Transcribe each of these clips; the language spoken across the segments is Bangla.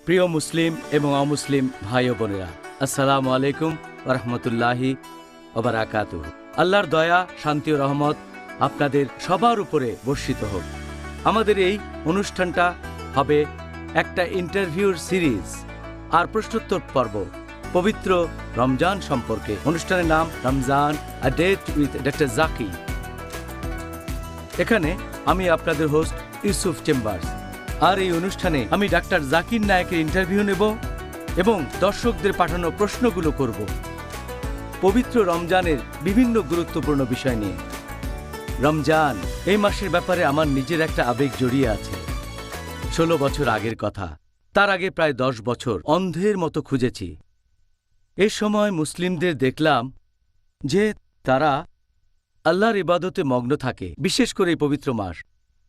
প্রিয় মুসলিম এবং অমুসলিম ভাই ও বোনেরা, আসসালামু আলাইকুম ওয়া রাহমাতুল্লাহি ওয়া বারাকাতুহু। আল্লাহর দয়া, শান্তি ও রহমত আপনাদের সবার উপরে বর্ষিত হোক। আমাদের এই অনুষ্ঠানটা হবে একটা ইন্টারভিউর সিরিজ আর প্রশ্নোত্তর পর্ব পবিত্র রমজান সম্পর্কে। অনুষ্ঠানের নাম Ramzan a date with doctor Zakir. এখানে আমি আপনাদের হোস্ট ইউসুফ চেম্বার্স। আর এই অনুষ্ঠানে আমি ডাক্তার জাকির নায়েকের ইন্টারভিউ নেব এবং দর্শকদের পাঠানো প্রশ্নগুলো করব পবিত্র রমজানের বিভিন্ন গুরুত্বপূর্ণ বিষয় নিয়ে। রমজান এই মাসের ব্যাপারে আমার নিজের একটা আবেগ জড়িয়ে আছে। 16 বছর আগের কথা, তার আগে প্রায় 10 বছর অন্ধের মতো খুঁজেছি। এ সময় মুসলিমদের দেখলাম যে তারা আল্লাহর ইবাদতে মগ্ন থাকে, বিশেষ করে এই পবিত্র মাস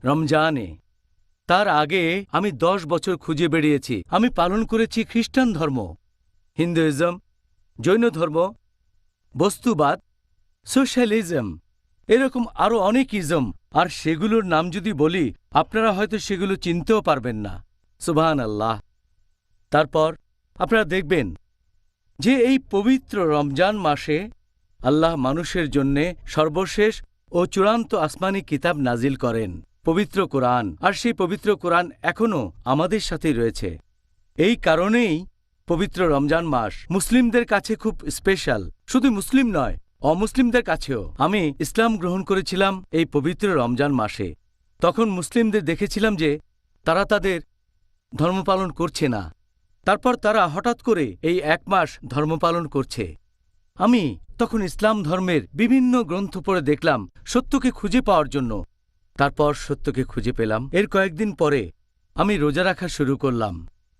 রমজানে। তার আগে আমি 10 বছর খুঁজে বেরিয়েছি। আমি পালন করেছি খ্রিস্টান ধর্ম, হিন্দুইজম, জৈন ধর্ম, বস্তুবাদ, সোশ্যালিজম, এরকম আরও অনেক ইজম। আর সেগুলোর নাম যদি বলি আপনারা হয়তো সেগুলো চিনতেও পারবেন না। সুবহান আল্লাহ। তারপর আপনারা দেখবেন যে এই পবিত্র রমজান মাসে আল্লাহ মানুষের জন্যে সর্বশেষ ও চূড়ান্ত আসমানি কিতাব নাজিল করেন, পবিত্র কোরআন। আর সেই পবিত্র কোরআন এখনও আমাদের সাথেই রয়েছে। এই কারণেই পবিত্র রমজান মাস মুসলিমদের কাছে খুব স্পেশাল। শুধু মুসলিম নয়, অমুসলিমদের কাছেও। আমি ইসলাম গ্রহণ করেছিলাম এই পবিত্র রমজান মাসে। তখন মুসলিমদের দেখেছিলাম যে তারা তাদের ধর্ম পালন করছে না। তারপর তারা হঠাৎ করে এই 1 মাস ধর্ম পালন করছে। আমি তখন ইসলাম ধর্মের বিভিন্ন গ্রন্থ পড়ে দেখলাম সত্যকে খুঁজে পাওয়ার জন্য। তারপর সত্যকে খুঁজে পেলাম। এর কয়েকদিন পরে আমি রোজা রাখা শুরু করলাম।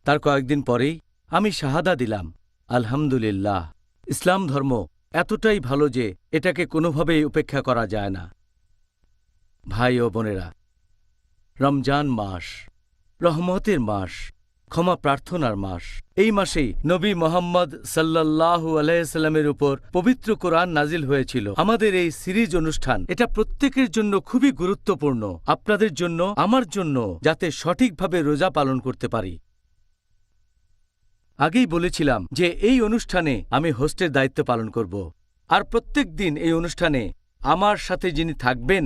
তার কয়েকদিন পরেই আমি শাহাদা দিলাম। আলহামদুলিল্লাহ, ইসলাম ধর্ম এতটাই ভালো যে এটাকে কোনোভাবেই উপেক্ষা করা যায় না। ভাই ও বোনেরা, রমজান মাস রহমতের মাস, ক্ষমা প্রার্থনার মাস। এই মাসেই নবী মোহাম্মদ সাল্লাল্লাহু আলাইহি সাল্লামের উপর পবিত্র কোরআন নাজিল হয়েছিল। আমাদের এই সিরিজ অনুষ্ঠান এটা প্রত্যেকের জন্য খুবই গুরুত্বপূর্ণ, আপনাদের জন্য, আমার জন্য, যাতে সঠিকভাবে রোজা পালন করতে পারি। আগেই বলেছিলাম যে এই অনুষ্ঠানে আমি হোস্টের দায়িত্ব পালন করব। আর প্রত্যেক দিন এই অনুষ্ঠানে আমার সাথে যিনি থাকবেন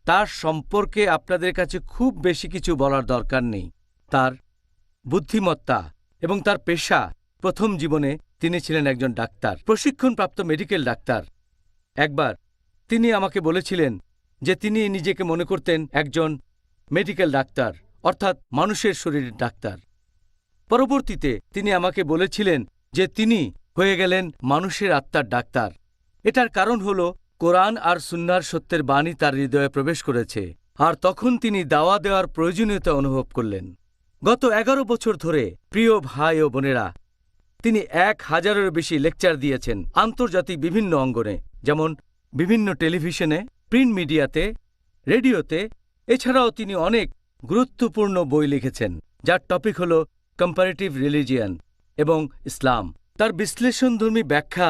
তার সম্পর্কে আপনাদের কাছে খুব বেশি কিছু বলার দরকার নেই। তার বুদ্ধিমত্তা এবং তার পেশা। প্রথম জীবনে তিনি ছিলেন একজন ডাক্তার, প্রশিক্ষণপ্রাপ্ত মেডিকেল ডাক্তার। একবার তিনি আমাকে বলেছিলেন যে তিনি নিজেকে মনে করতেন একজন মেডিকেল ডাক্তার, অর্থাৎ মানুষের শরীরের ডাক্তার। পরবর্তীতে তিনি আমাকে বলেছিলেন যে তিনি হয়ে গেলেন মানুষের আত্মার ডাক্তার। এটার কারণ হল কোরআন আর সুন্নাহর সত্যের বাণী তার হৃদয়ে প্রবেশ করেছে, আর তখন তিনি দাওয়া দেওয়ার প্রয়োজনীয়তা অনুভব করলেন। গত 11 বছর ধরে, প্রিয় ভাই ও বোনেরা, তিনি 1000-এরও বেশি লেকচার দিয়েছেন আন্তর্জাতিক বিভিন্ন অঙ্গনে, যেমন বিভিন্ন টেলিভিশনে, প্রিন্ট মিডিয়াতে, রেডিওতে। এছাড়াও তিনি অনেক গুরুত্বপূর্ণ বই লিখেছেন যার টপিক হল কম্পারেটিভ রিলিজিয়ান এবং ইসলাম। তার বিশ্লেষণধর্মী ব্যাখ্যা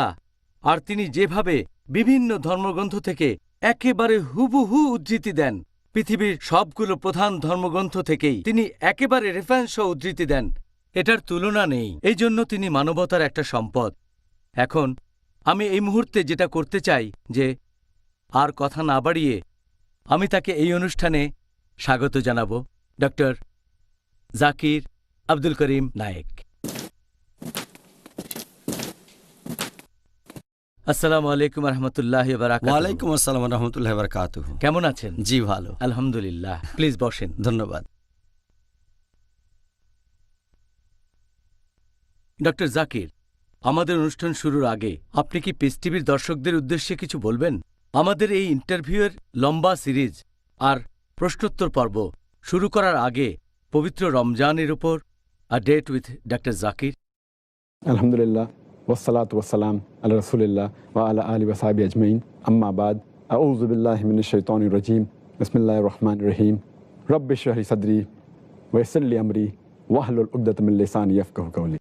আর তিনি যেভাবে বিভিন্ন ধর্মগ্রন্থ থেকে একেবারে হুবহু উদ্ধৃতি দেন, পৃথিবীর সবগুলো প্রধান ধর্মগ্রন্থ থেকেই তিনি একেবারে রেফারেন্স সহ উদ্ধৃতি দেন, এটার তুলনা নেই। এই জন্য তিনি মানবতার একটা সম্পদ। এখন আমি এই মুহূর্তে যেটা করতে চাই যে আর কথা না বাড়িয়ে আমি তাকে এই অনুষ্ঠানে স্বাগত জানাব, ডক্টর জাকির আব্দুল করিম নায়েক। আসসালামু আলাইকুম রহমতুল্লাহি ওয়া বারাকাতুহু। ওয়ালাইকুম আসসালাম রহমতুল্লাহি ওয়া বারাকাতুহু। কেমন আছেন? জি ভালো, আলহামদুলিল্লাহ। প্লিজ বসেন। ধন্যবাদ। ডক্টর জাকির, আমাদের অনুষ্ঠান শুরুর আগে আপনি কি পিস টিভির দর্শকদের উদ্দেশ্যে কিছু বলবেন? আমাদের এই ইন্টারভিউয়ের লম্বা সিরিজ আর প্রশ্নোত্তর পর্ব শুরু করার আগে পবিত্র রমজানের উপর a date with doctor Zakir. আলহামদুলিল্লাহ ওয়াসসালাতু ওয়াসসালাম আলা রাসূলিল্লাহ ওয়া আলা আলিহি ওয়া সাহবিহি আজমাইন, আম্মা বাদ। আউযু বিল্লাহি মিনাশ শাইতানির রাজীম। বিসমিল্লাহির রহমানির রহিম। রব্বি ইশরাহ লি সাদরি ওয়া ইয়াসসির লি আমরি ওয়াহলুল উকদাতাম মিন লিসানি ইয়াফকাহু কাওলি।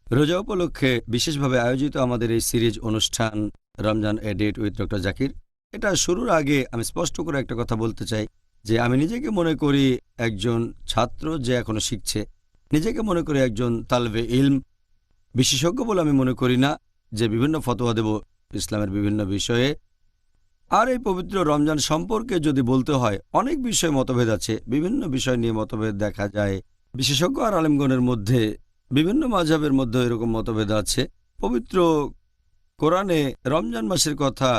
রোজা উপলক্ষে বিশেষভাবে আয়োজিত আমাদের এই সিরিজ অনুষ্ঠান রমজান এ ডেট উইথ ডক্টর জাকির, এটা শুরুর আগে আমি স্পষ্ট করে একটা কথা বলতে চাই যে আমি নিজেকে মনে করি একজন ছাত্র যে এখনো শিখছে। নিজেকে মনে করি একজন তালবে ইলম, বিশেষজ্ঞ বলে আমি মনে করি না যে বিভিন্ন ফতোয়া দেব ইসলামের বিভিন্ন বিষয়ে। আর এই পবিত্র রমজান সম্পর্কে যদি বলতে হয়, অনেক বিষয়ে মতভেদ আছে, বিভিন্ন বিষয় নিয়ে মতভেদ দেখা যায় বিশেষজ্ঞ আর আলেমগণের মধ্যে। বিভিন্ন মাযহাবের মধ্যে এরকম মতভেদ আছে। পবিত্র কোরআনে রমজান মাসের কথা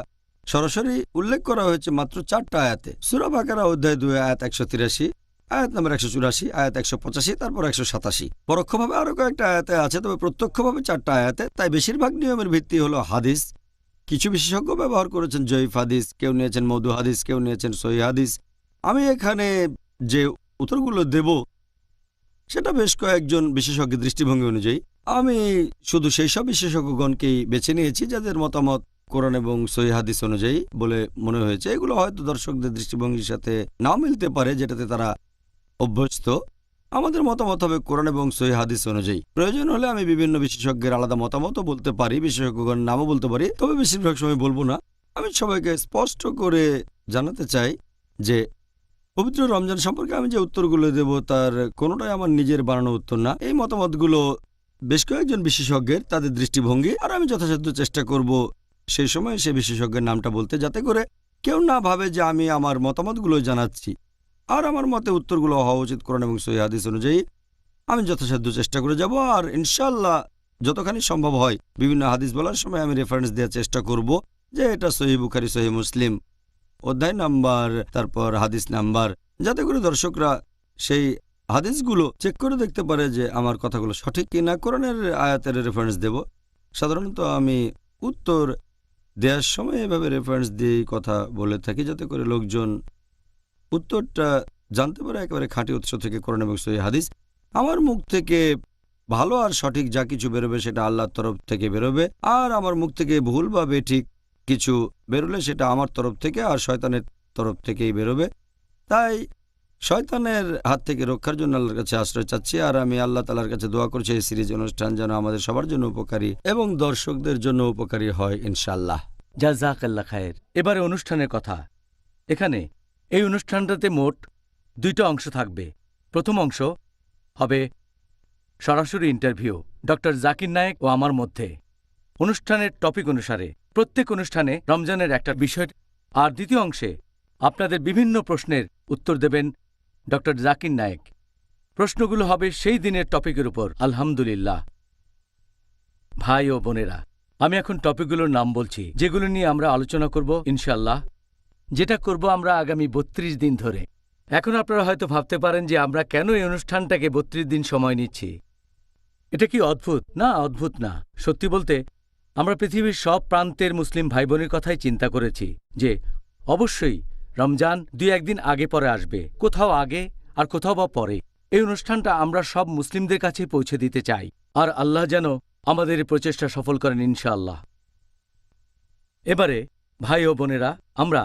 সরাসরি উল্লেখ করা হয়েছে মাত্র 4টা আয়াতে। সূরা বাকারা অধ্যায় 2 আয়াত 183, আয়াত নম্বর 184, আয়াত 185, তারপর 187। পরোক্ষভাবে আরও কয়েকটা আয়াতে আছে, তবে প্রত্যক্ষভাবে 4টা আয়াতে। তাই বেশিরভাগ নিয়মের ভিত্তি হলো হাদিস। কিছু বিশেষজ্ঞ ব্যবহার করেছেন জয়ীফ হাদিস, কেউ নিয়েছেন মওদু হাদিস, কেউ নিয়েছেন সহিহ হাদিস। আমি এখানে যে উত্তরগুলো দেব সেটা বেশ কয়েকজন বিশেষজ্ঞের দৃষ্টিভঙ্গি অনুযায়ী। আমি শুধু সেই সব বিশেষজ্ঞগণকেই বেছে নিয়েছি যাদের মতামত কোরআন এবং সহিহ হাদিস অনুযায়ী বলে মনে হয়েছে। এগুলো হয়তো দর্শকদের দৃষ্টিভঙ্গির সাথে নাও মিলতে পারে, যেটাতে তারা অভ্যস্ত। আমাদের মতামত হবে কোরআন এবং সহিহ হাদিস অনুযায়ী। প্রয়োজন হলে আমি বিভিন্ন বিশেষজ্ঞের আলাদা মতামতও বলতে পারি, বিশেষজ্ঞগণের নামও বলতে পারি, তবে বেশিরভাগ সময় বলবো না। আমি সবাইকে স্পষ্ট করে জানাতে চাই যে পবিত্র রমজান সম্পর্কে আমি যে উত্তরগুলো দেব তার কোনোটাই আমার নিজের বানানো উত্তর না। এই মতামতগুলো বেশ কয়েকজন বিশেষজ্ঞের, তাদের দৃষ্টিভঙ্গি। আর আমি যথাসাধ্য চেষ্টা করব সেই সময় সে বিশেষজ্ঞের নামটা বলতে, যাতে করে কেউ না ভাবে যে আমি আমার মতামতগুলো জানাচ্ছি। আর আমার মতে উত্তরগুলো হওয়া উচিত কোরআন এবং সহিহ হাদিস অনুযায়ী। আমি যথাসাধ্য চেষ্টা করে যাব, আর ইনশাআল্লাহ যতখানি সম্ভব হয় বিভিন্ন হাদিস বলার সময় আমি রেফারেন্স দেওয়ার চেষ্টা করব যে এটা সহিহ বুখারী, সহিহ মুসলিম, অধ্যায় নাম্বার, তারপর হাদিস নাম্বার, যাতে করে দর্শকরা সেই হাদিসগুলো চেক করে দেখতে পারে যে আমার কথাগুলো সঠিক কিনা। কোরআনের আয়াতের রেফারেন্স দেব। সাধারণত আমি উত্তর দেওয়ার সময় এভাবে রেফারেন্স দিয়েই কথা বলে থাকি, যাতে করে লোকজন উত্তরটা জানতে পারে একেবারে খাঁটি উৎস থেকে, কোরআন এবং সহিহ হাদিস। আমার মুখ থেকে ভালো আর সঠিক যা কিছু বেরোবে সেটা আল্লাহর তরফ থেকে বেরোবে, আর আমার মুখ থেকে ভুল বা বেঠিক কিছু বেরোলে সেটা আমার তরফ থেকে আর শয়তানের তরফ থেকেই বেরোবে। তাই শয়তানের হাত থেকে রক্ষার জন্য আল্লাহর কাছে আশ্রয় চাচ্ছি, আর আমি আল্লাহ তাআলার কাছে দোয়া করছি এই সিরিজ অনুষ্ঠান যেন আমাদের সবার জন্য উপকারী এবং দর্শকদের জন্য উপকারী হয় ইনশাআল্লাহ। জাযাকাল্লাহ খায়ের। এবারে অনুষ্ঠানের কথা। এখানে এই অনুষ্ঠানটাতে মোট 2টা অংশ থাকবে। প্রথম অংশ হবে সরাসরি ইন্টারভিউ ডক্টর জাকির নায়েক ও আমার মধ্যে, অনুষ্ঠানের টপিক অনুসারে। প্রত্যেক অনুষ্ঠানে রমজানের একটা বিষয়। আর দ্বিতীয় অংশে আপনাদের বিভিন্ন প্রশ্নের উত্তর দেবেন ডক্টর জাকির নায়েক। প্রশ্নগুলো হবে সেই দিনের টপিকের উপর। আলহামদুলিল্লাহ। ভাই ও বোনেরা, আমি এখন টপিকগুলোর নাম বলছি, যেগুলো নিয়ে আমরা আলোচনা করব ইনশাআল্লাহ, যেটা করব আমরা আগামী 32 দিন ধরে। এখন আপনারা হয়তো ভাবতে পারেন যে আমরা কেন এই অনুষ্ঠানটাকে 32 দিন সময় নিচ্ছি। এটা কি অদ্ভুত? না, অদ্ভুত না। সত্যি বলতে আমরা পৃথিবীর সব প্রান্তের মুসলিম ভাই বোনের কথাই চিন্তা করেছি যে অবশ্যই রমজান 2-1 দিন আগে পরে আসবে, কোথাও আগে আর কোথাও বা পরে। এই অনুষ্ঠানটা আমরা সব মুসলিমদের কাছে পৌঁছে দিতে চাই, আর আল্লাহ যেন আমাদের এই প্রচেষ্টা সফল করেন ইনশাআল্লাহ। এবারে ভাই ও বোনেরা, আমরা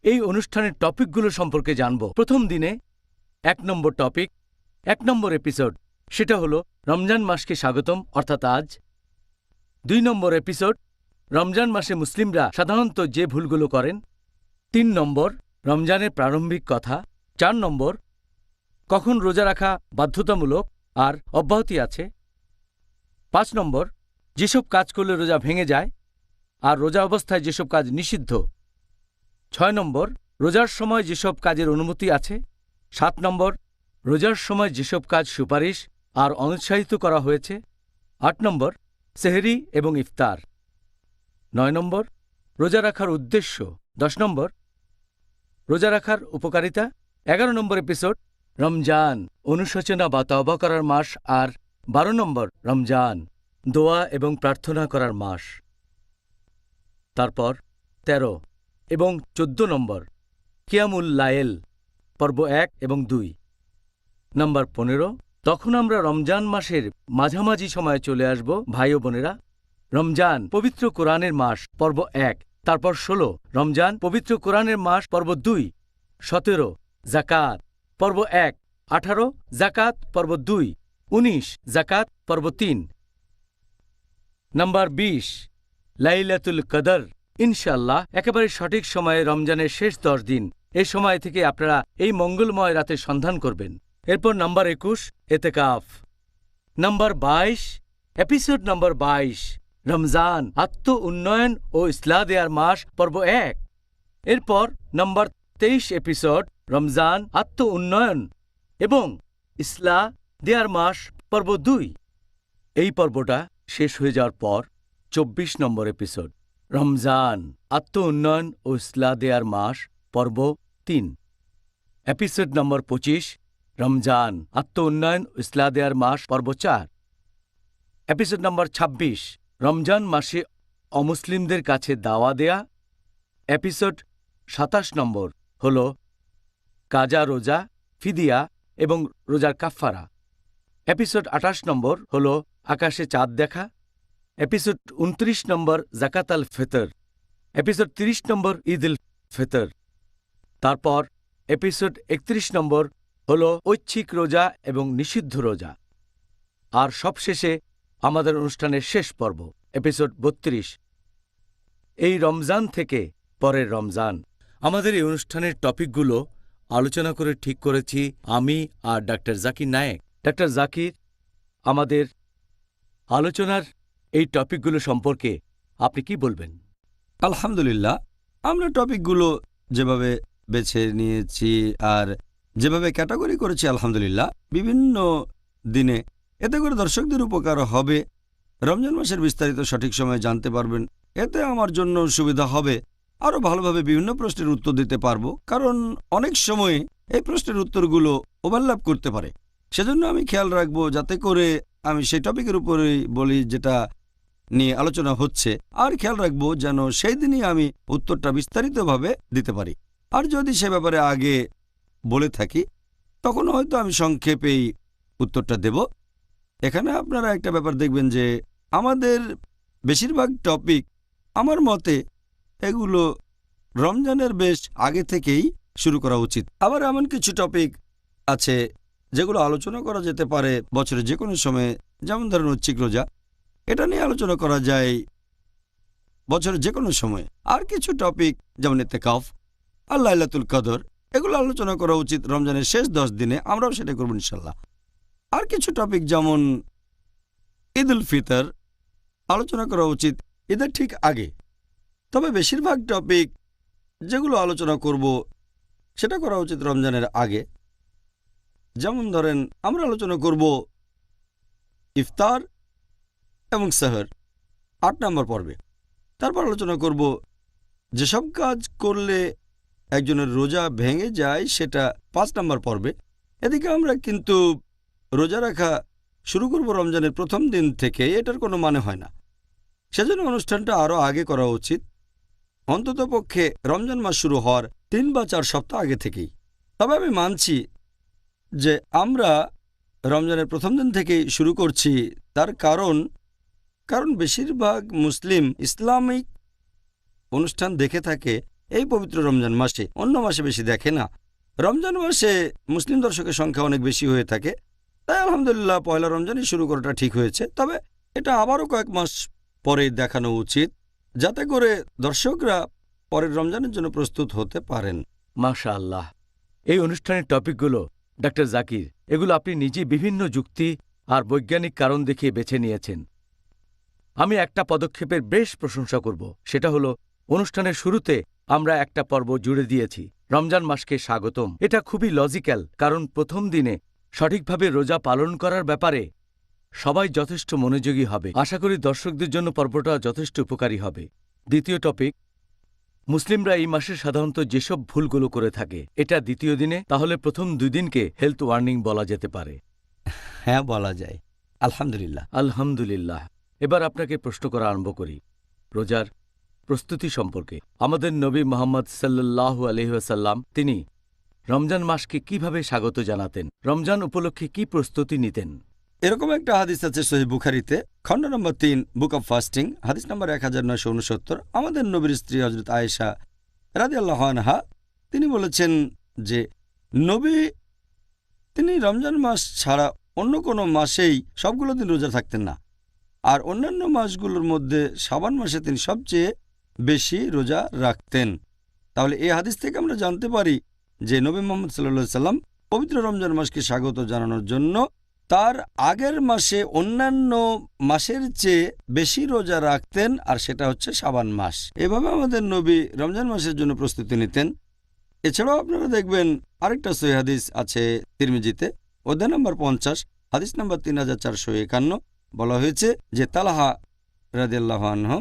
এই অনুষ্ঠানের টপিকগুলো সম্পর্কে জানব। প্রথম দিনে 1 নম্বর টপিক, 1 নম্বর এপিসোড, সেটা হলো রমজান মাসকে স্বাগতম, অর্থাৎ আজ। 2 নম্বর এপিসোড, রমজান মাসে মুসলিমরা সাধারণত যে ভুলগুলো করেন। 3 নম্বর, রমজানের প্রারম্ভিক কথা। 4 নম্বর, কখন রোজা রাখা বাধ্যতামূলক আর অব্যাহতি আছে। 5 নম্বর, যেসব কাজ করলে রোজা ভেঙে যায় আর রোজা অবস্থায় যেসব কাজ নিষিদ্ধ। 6 নম্বর, রোজার সময় যেসব কাজের অনুমতি আছে। 7 নম্বর, রোজার সময় যেসব কাজ সুপারিশ আর অনুৎসাহিত করা হয়েছে। 8 নম্বর, সেহরি এবং ইফতার। 9 নম্বর, রোজা রাখার উদ্দেশ্য। 10 নম্বর, রোজা রাখার উপকারিতা। 11 নম্বর এপিসোড, রমজান, অনুশোচনা বা তওবা করার মাস। আর 12 নম্বর, রমজান, দোয়া এবং প্রার্থনা করার মাস। তারপর 13 এবং 14 নম্বর, কিয়ামুল লায়েল, পর্ব 1 এবং 2। নম্বর 15, তখন আমরা রমজান মাসের মাঝামাঝি সময়ে চলে আসব ভাই ও বোনেরা। রমজান পবিত্র কোরআনের মাস, পর্ব 1। তারপর 16, রমজান পবিত্র কোরআনের মাস, পর্ব 2। 17, জাকাত, পর্ব 1। 18, জাকাত, পর্ব 2। 19, জাকাত, পর্ব 3। নম্বর 20, লাইলাতুল কদর। ইনশাআল্লাহ একেবারে সঠিক সময়ে রমজানের শেষ 10 দিন। এই সময় থেকে আপনারা এই মঙ্গলময় রাতের সন্ধান করবেন। এরপর নম্বর 21, এতেকাফ। নাম্বার 22, এপিসোড নাম্বার 22, রমজান আত্ম উন্নয়ন ও ইসলাহ দেয়ার মাস পর্ব 1। এরপর নাম্বার 23 এপিসোড, রমজান আত্ম উন্নয়ন এবং ইসলাহ দেয়ার মাস পর্ব 2। এই পর্বটা শেষ হয়ে যাওয়ার পর 24 নম্বর এপিসোড, রমজান আত্ম উন্নয়ন ও ইসলাহ দেয়ার মাস পর্ব 3। এপিসোড নম্বর 25, রমজান আত্ম উন্নয়ন ও ইসলাহ দেয়ার মাস পর্ব 4। এপিসোড নম্বর 26, রমজান মাসে অমুসলিমদের কাছে দাওয়া দেয়া। এপিসোড 27 নম্বর হল কাজা রোজা, ফিদিয়া এবং রোজার কাফফারা। এপিসোড 28 নম্বর হল আকাশে চাঁদ দেখা। এপিসোড 29 নম্বর জাকাত আল ফিতর। এপিসোড 30 নম্বর ঈদ উল ফিতর। তারপর এপিসোড 31 নম্বর হল ঐচ্ছিক রোজা এবং নিষিদ্ধ রোজা। আর সবশেষে আমাদের অনুষ্ঠানের শেষ পর্ব, এপিসোড 32, এই রমজান থেকে পরের রমজান। আমাদের এই অনুষ্ঠানের টপিকগুলো আলোচনা করে ঠিক করেছি আমি আর ডাক্তার জাকির নায়েক। ডাক্তার জাকির, আমাদের আলোচনার এই টপিকগুলো সম্পর্কে আপনি কি বলবেন? আলহামদুলিল্লাহ, আমরা টপিকগুলো যেভাবে বেছে নিয়েছি আর যেভাবে ক্যাটাগরি করেছি, আলহামদুলিল্লাহ বিভিন্ন দিনে, এতে করে দর্শকদের উপকার হবে। রমজান মাসের বিস্তারিত সঠিক সময়ে জানতে পারবেন। এতে আমার জন্য সুবিধা হবে, আরও ভালোভাবে বিভিন্ন প্রশ্নের উত্তর দিতে পারবো, কারণ অনেক সময় এই প্রশ্নের উত্তরগুলো ওভারল্যাপ করতে পারে। সেজন্য আমি খেয়াল রাখবো যাতে করে আমি সেই টপিকের উপরেই বলি যেটা নিয়ে আলোচনা হচ্ছে, আর খেয়াল রাখবো যেন সেই দিনই আমি উত্তরটা বিস্তারিতভাবে দিতে পারি। আর যদি সে ব্যাপারে আগে বলে থাকি তখন হয়তো আমি সংক্ষেপেই উত্তরটা দেব। এখানে আপনারা একটা ব্যাপার দেখবেন যে আমাদের বেশিরভাগ টপিক আমার মতে এগুলো রমজানের বেশ আগে থেকেই শুরু করা উচিত। আবার এমন কিছু টপিক আছে যেগুলো আলোচনা করা যেতে পারে বছরের যে কোনো সময়ে, যেমন ধরুন ঐচ্ছিক রোজা, এটা নিয়ে আলোচনা করা যায় বছরের যে কোনো সময়। আর কিছু টপিক যেমন ইতিকাফ আর লাইলাতুল কদর, এগুলো আলোচনা করা উচিত রমজানের শেষ 10 দিনে, আমরাও সেটা করব ইনশাল্লাহ। আর কিছু টপিক যেমন ঈদ উল ফিতর আলোচনা করা উচিত ঈদের ঠিক আগে। তবে বেশিরভাগ টপিক যেগুলো আলোচনা করব সেটা করা উচিত রমজানের আগে। যেমন ধরেন আমরা আলোচনা করব ইফতার এবং সেহর 8 নম্বর পর্বে। তারপর আলোচনা করব যেসব কাজ করলে একজনের রোজা ভেঙে যায় সেটা 5 নম্বর পর্বে। এদিকে আমরা কিন্তু রোজা রাখা শুরু করব রমজানের প্রথম দিন থেকে, এটার কোনো মানে হয় না। সেজন্য অনুষ্ঠানটা আরও আগে করা উচিত, অন্ততপক্ষে রমজান মাস শুরু হওয়ার 3 বা 4 সপ্তাহ আগে থেকেই। তবে আমি মানছি যে আমরা রমজানের প্রথম দিন থেকেই শুরু করছি, তার কারণ বেশিরভাগ মুসলিম ইসলামিক অনুষ্ঠান দেখে থাকে এই পবিত্র রমজান মাসে, অন্য মাসে বেশি দেখে না। রমজান মাসে মুসলিম দর্শকের সংখ্যা অনেক বেশি হয়ে থাকে, তাই আলহামদুলিল্লাহ পয়লা রমজানই শুরু করাটা ঠিক হয়েছে। তবে এটা আবারও কয়েক মাস পরে দেখানো উচিত যাতে করে দর্শকরা পরের রমজানের জন্য প্রস্তুত হতে পারেন। মাশাআল্লাহ, এই অনুষ্ঠানের টপিকগুলো ডাক্তার জাকির, এগুলো আপনি নিজে বিভিন্ন যুক্তি আর বৈজ্ঞানিক কারণ দেখিয়ে বেছে নিয়েছেন। আমি একটা পদক্ষেপের বেশ প্রশংসা করব, সেটা হলো অনুষ্ঠানের শুরুতে আমরা একটা পর্ব জুড়ে দিয়েছি রমজান মাসকে স্বাগতম। এটা খুবই লজিক্যাল, কারণ প্রথম দিনে সঠিকভাবে রোজা পালন করার ব্যাপারে সবাই যথেষ্ট মনোযোগী হবে। আশা করি দর্শকদের জন্য পর্বটা যথেষ্ট উপকারী হবে। দ্বিতীয় টপিক, মুসলিমরা এই মাসে সাধারণত যেসব ভুলগুলো করে থাকে, এটা দ্বিতীয় দিনে, তাহলে প্রথম 2 দিনকে হেলথ ওয়ার্নিং বলা যেতে পারে। হ্যাঁ, বলা যায়। আলহামদুলিল্লাহ। আলহামদুলিল্লাহ। এবার আপনাকে প্রশ্ন করা আরম্ভ করি রোজার প্রস্তুতি সম্পর্কে। আমাদের নবী মুহাম্মদ সাল্লাল্লাহু আলাইহি ওয়াসাল্লাম তিনি রমজান মাসকে কিভাবে স্বাগত জানাতেন, রমজান উপলক্ষে কি প্রস্তুতি নিতেন? এরকম একটা হাদিস আছে সহিহ বুখারীতে, খণ্ড নম্বর 3, বুক অব ফাস্টিং, হাদিস নম্বর 1969। আমাদের নবীর স্ত্রী হযরত আয়েশা রাদিয়াল্লাহু আনহা তিনি বলেছেন যে নবী তিনি রমজান মাস ছাড়া অন্য কোনো মাসেই সবগুলো দিন রোজা থাকতেন না, আর অন্যান্য মাসগুলোর মধ্যে শাবান মাসে তিনি সবচেয়ে বেশি রোজা রাখতেন। তাহলে এই হাদিস থেকে আমরা জানতে পারি যে নবী মুহাম্মদ সাল্লাল্লাহু আলাইহি সাল্লাম পবিত্র রমজান মাসকে স্বাগত জানানোর জন্য তার আগের মাসে অন্যান্য মাসের চেয়ে বেশি রোজা রাখতেন, আর সেটা হচ্ছে শাবান মাস। এভাবে আমাদের নবী রমজান মাসের জন্য প্রস্তুতি নিতেন। এছাড়াও আপনারা দেখবেন আরেকটা সহিহ হাদিস আছে তিরমিজিতে, অধ্যায় নম্বর 50, হাদিস নম্বর 3451, বলা হয়েছে যে তালহা রাদিয়াল্লাহু আনহু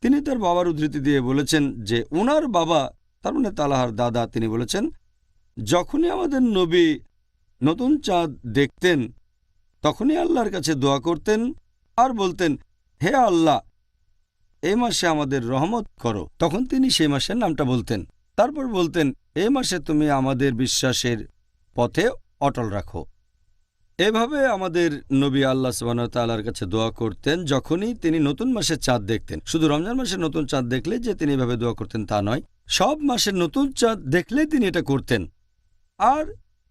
তিনি তার বাবার উদ্ধৃতি দিয়ে বলেছেন যে উনার বাবা, তার মানে তালহার দাদা, তিনি বলেছেন যখনই আমাদের নবী নতুন চাঁদ দেখতেন তখনই আল্লাহর কাছে দোয়া করতেন আর বলতেন, হে আল্লাহ, এই মাসে আমাদের রহমত করো। তখন তিনি সেই মাসের নামটা বলতেন। তারপর বলতেন, এই মাসে তুমি আমাদের বিশ্বাসের পথে অটল রাখো। এভাবে আমাদের নবী আল্লাহ সুবহানাহু ওয়া তাআলার কাছে দোয়া করতেন যখনই তিনি নতুন মাসের চাঁদ দেখতেন। শুধু রমজান মাসের নতুন চাঁদ দেখলে যে তিনি এভাবে দোয়া করতেন তা নয়, সব মাসের নতুন চাঁদ দেখলেই তিনি এটা করতেন। আর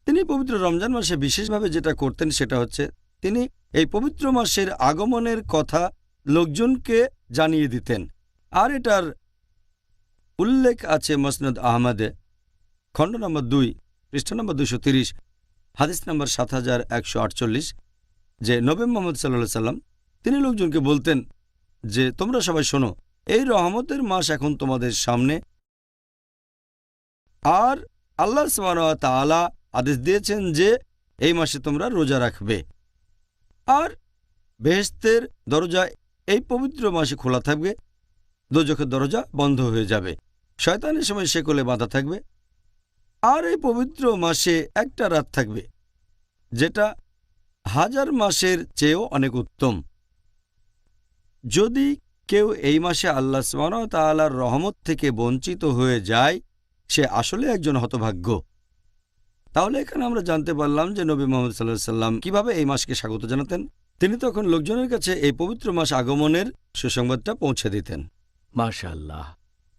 তিনি পবিত্র রমজান মাসে বিশেষভাবে যেটা করতেন সেটা হচ্ছে তিনি এই পবিত্র মাসের আগমনের কথা লোকজনকে জানিয়ে দিতেন। আর এটার উল্লেখ আছে মুসনাদ আহমদে, খণ্ড নম্বর 2, পৃষ্ঠা নম্বর 230, হাদিস নম্বর 7148, যে নবী মুহাম্মদ সাল্লাল্লাহু আলাইহি সাল্লাম তিনি লোকজনকে বলতেন যে তোমরা সবাই শোনো, এই রহমতের মাস এখন তোমাদের সামনে, আর আল্লাহ সুবহানাহু ওয়া তাআলা আদেশ দিয়েছেন যে এই মাসে তোমরা রোজা রাখবে, আর বেহেশতের দরজা এই পবিত্র মাসে খোলা থাকবে, দোজখের দরজা বন্ধ হয়ে যাবে, শয়তানের সময় শেকলে বাঁধা থাকবে, আর এই পবিত্র মাসে একটা রাত থাকবে যেটা 1000 মাসের চেয়েও অনেক উত্তম। যদি কেউ এই মাসে আল্লাহ সুবহানাহু ওয়া তাআলার রহমত থেকে বঞ্চিত হয়ে যায় সে আসলে একজন হতভাগ্য। তাহলে এখানে আমরা জানতে পারলাম যে নবী মুহাম্মদ সাল্লাল্লাহু আলাইহি সাল্লাম কিভাবে এই মাসকে স্বাগত জানাতেন। তিনি তখন লোকজনের কাছে এই পবিত্র মাস আগমনের সুসংবাদটা পৌঁছে দিতেন। মাশাআল্লাহ।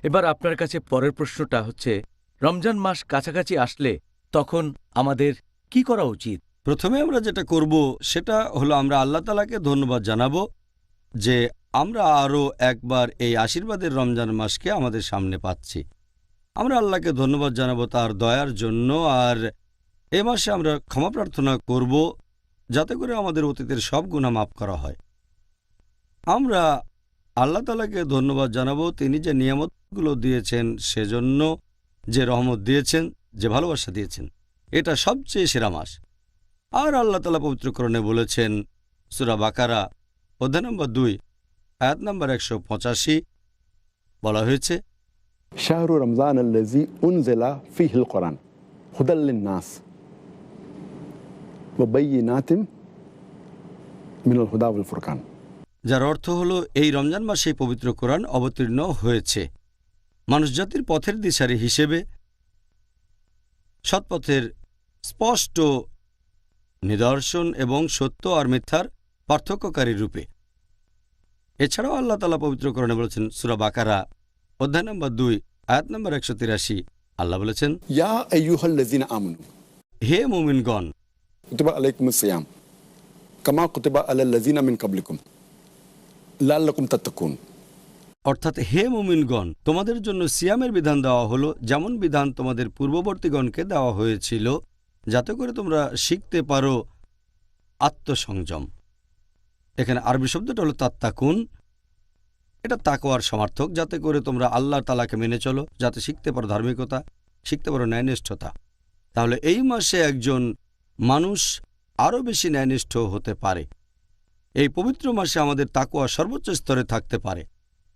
এবার আপনার কাছে পরের প্রশ্নটা হচ্ছে, রমজান মাস কাছাকাছি আসলে তখন আমাদের কি করা উচিত? প্রথমে আমরা যেটা করব সেটা হলো আমরা আল্লাহ তাআলাকে ধন্যবাদ জানাবো যে আমরা আরও একবার এই আশীর্বাদের রমজান মাসকে আমাদের সামনে পাচ্ছি। আমরা আল্লাহকে ধন্যবাদ জানাবো তার দয়ার জন্য, আর এ মাসে আমরা ক্ষমা প্রার্থনা করব যাতে করে আমাদের অতীতের সব গুনাহ মাফ করা হয়। আমরা আল্লাহ তাআলাকে ধন্যবাদ জানাবো তিনি যে নিয়ামতগুলো দিয়েছেন, সেজন্য যে রহমত দিয়েছেন, যে ভালোবাসা দিয়েছেন, এটা সবচেয়ে সেরা মাস। আর আল্লাহ তাআলা পবিত্র কোরআনে বলেছেন, সূরা বাকারা অধ্যায় নম্বর 2, আয়াত নম্বর 185, বলা হয়েছে, শাহরু রমজান আল্লাযী উনজিলা ফীহিল কুরআন হুদাল লিন-নাস ওয়া বায়্যিনাতিন মিনাল হুদা ওয়াল ফুরকান। যার অর্থ হলো এই রমজান মাসে পবিত্র কোরআন অবতীর্ণ হয়েছে মানুষজাতির পথের দিশারি হিসেবে, সৎপথের স্পষ্ট নিদর্শন এবং সত্য আর মিথ্যার পার্থক্যকারী রূপে। এছাড়াও আল্লাহ তাআলা পবিত্র কোরআনে বলেছেন, সূরা বাকারা অধ্যায় নম্বর 2, আয়াত নম্বর 183, আল্লাহ বলেছেন, ইয়া আইয়ুহাল্লাযীনা আমানু, হে মুমিনগণ, কুতিবা আলাইকুমুস সিয়াম কামা কুতিবা আলাল লাযীনা মিন ক্বাবলিকুম লাআল্লাকুম তাত্তাকুন। অর্থাৎ হে মুমিনগণ, তোমাদের জন্য সিয়ামের বিধান দেওয়া হলো যেমন বিধান তোমাদের পূর্ববর্তীগণকে দেওয়া হয়েছিল, যাতে করে তোমরা শিখতে পারো আত্মসংযম। এখানে আরবি শব্দটা হলো তাত্তাকুন। এটা তাকওয়ার সমার্থক, যাতে করে তোমরা আল্লাহ তাআলাকে মেনে চলো, যাতে শিখতে পারো ধার্মিকতা, শিখতে পারো ন্যায়নিষ্ঠতা। তাহলে এই মাসে একজন মানুষ আরও বেশি ন্যায়নিষ্ঠ হতে পারে। এই পবিত্র মাসে আমাদের তাকওয়া সর্বোচ্চ স্তরে থাকতে পারে।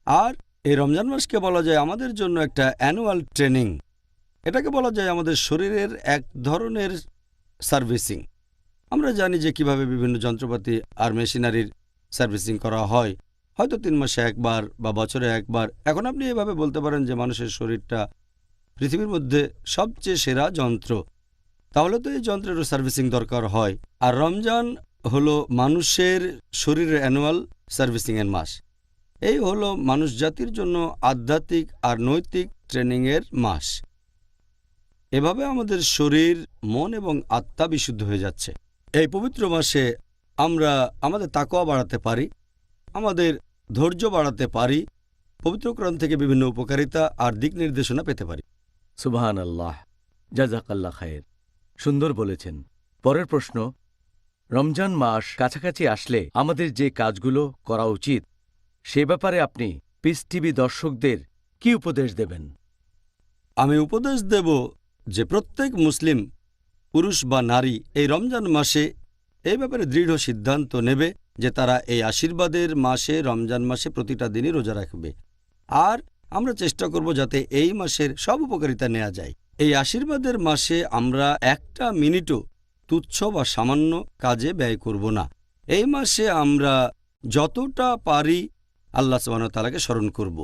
আর এই রমজান মাসকে বলা যায় আমাদের জন্য একটা অ্যানুয়াল ট্রেনিং। এটাকে বলা যায় আমাদের শরীরের এক ধরনের সার্ভিসিং। আমরা জানি যে কিভাবে বিভিন্ন যন্ত্রপাতি আর মেশিনারির সার্ভিসিং করা হয়, হয়তো 3 মাসে একবার বা বছরে একবার। এখন আপনি এভাবে বলতে পারেন যে মানুষের শরীরটা পৃথিবীর মধ্যে সবচেয়ে সেরা যন্ত্র, তাহলে তো এই যন্ত্রেরও সার্ভিসিং দরকার হয়। আর রমজান হলো মানুষের শরীরের অ্যানুয়াল সার্ভিসিংয়ের মাস। এই হলো মানুষ জাতির জন্য আধ্যাত্মিক আর নৈতিক ট্রেনিংয়ের মাস। এভাবে আমাদের শরীর, মন এবং আত্মা বিশুদ্ধ হয়ে যাচ্ছে। এই পবিত্র মাসে আমরা আমাদের তাকওয়া বাড়াতে পারি, আমাদের ধৈর্য বাড়াতে পারি, পবিত্র কোরআন থেকে বিভিন্ন উপকারিতা আর দিক নির্দেশনা পেতে পারি। সুবহানাল্লাহ, জাযাকাল্লাহ খায়ের। সুন্দর বলেছেন। পরের প্রশ্ন, রমজান মাস কাছাকাছি আসলে আমাদের যে কাজগুলো করা উচিত সে ব্যাপারে আপনি পিস টিভি দর্শকদের কি উপদেশ দেবেন? আমি উপদেশ দেব যে প্রত্যেক মুসলিম পুরুষ বা নারী এই রমজান মাসে এই ব্যাপারে দৃঢ় সিদ্ধান্ত নেবে যে তারা এই আশীর্বাদের মাসে রমজান মাসে প্রতিটা দিনই রোজা রাখবে। আর আমরা চেষ্টা করব যাতে এই মাসের সব উপকারিতা নেওয়া যায়। এই আশীর্বাদের মাসে আমরা একটা মিনিটও তুচ্ছ বা সামান্য কাজে ব্যয় করব না। এই মাসে আমরা যতটা পারি আল্লাহ সুবহানাহু ওয়া তাআলাকে স্মরণ করব।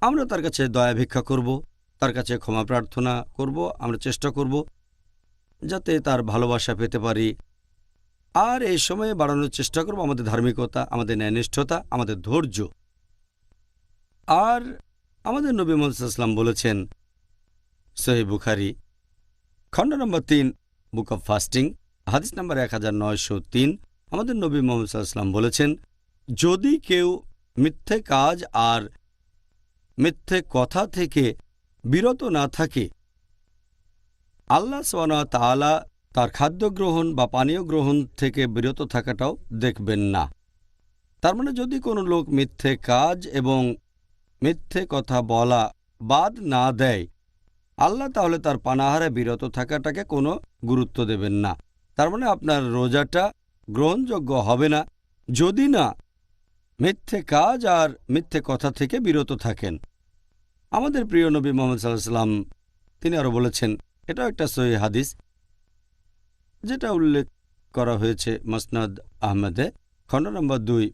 আমরা তার কাছে দয়া ভিক্ষা করব, তার কাছে ক্ষমা প্রার্থনা করব। আমরা চেষ্টা করব যাতে তার ভালোবাসা পেতে পারি। আর এই সময়ে বাড়ানোর চেষ্টা করব আমাদের ধার্মিকতা, আমাদের ন্যায়নিষ্ঠতা, আমাদের ধৈর্য। আর আমাদের নবী মুহাম্মদ সাল্লাল্লাহু আলাইহি ওয়াসাল্লাম বলেছেন, সহিহ বুখারী খণ্ড নম্বর 3 বুক অব ফাস্টিং হাদিস নম্বর 1903, আমাদের নবী মুহাম্মদ সাল্লাল্লাহু আলাইহি ওয়াসাল্লাম বলেছেন, যদি কেউ মিথ্যে কাজ আর মিথ্যে কথা থেকে বিরত না থাকে, আল্লাহ সুবহানাহু ওয়া তাআলা তার খাদ্য গ্রহণ বা পানীয় গ্রহণ থেকে বিরত থাকাটাও দেখবেন না। তার মানে যদি কোনো লোক মিথ্যে কাজ এবং মিথ্যে কথা বলা বাদ না দেয়, আল্লাহ তাহলে তার পানাহারে বিরত থাকাটাকে কোনো গুরুত্ব দেবেন না। তার মানে আপনার রোজাটা গ্রহণযোগ্য হবে না যদি না মিথ্যে কাজ আর মিথ্যে কথা থেকে বিরত থাকেন। আমাদের প্রিয় নবী মুহাম্মদ সাল্লাল্লাহু আলাইহি ওয়াসাল্লাম তিনি আরও বলেছেন, এটাও একটা সহিহ হাদিস যেটা উল্লেখ করা হয়েছে মুসনাদ আহমদে খণ্ড নম্বর 2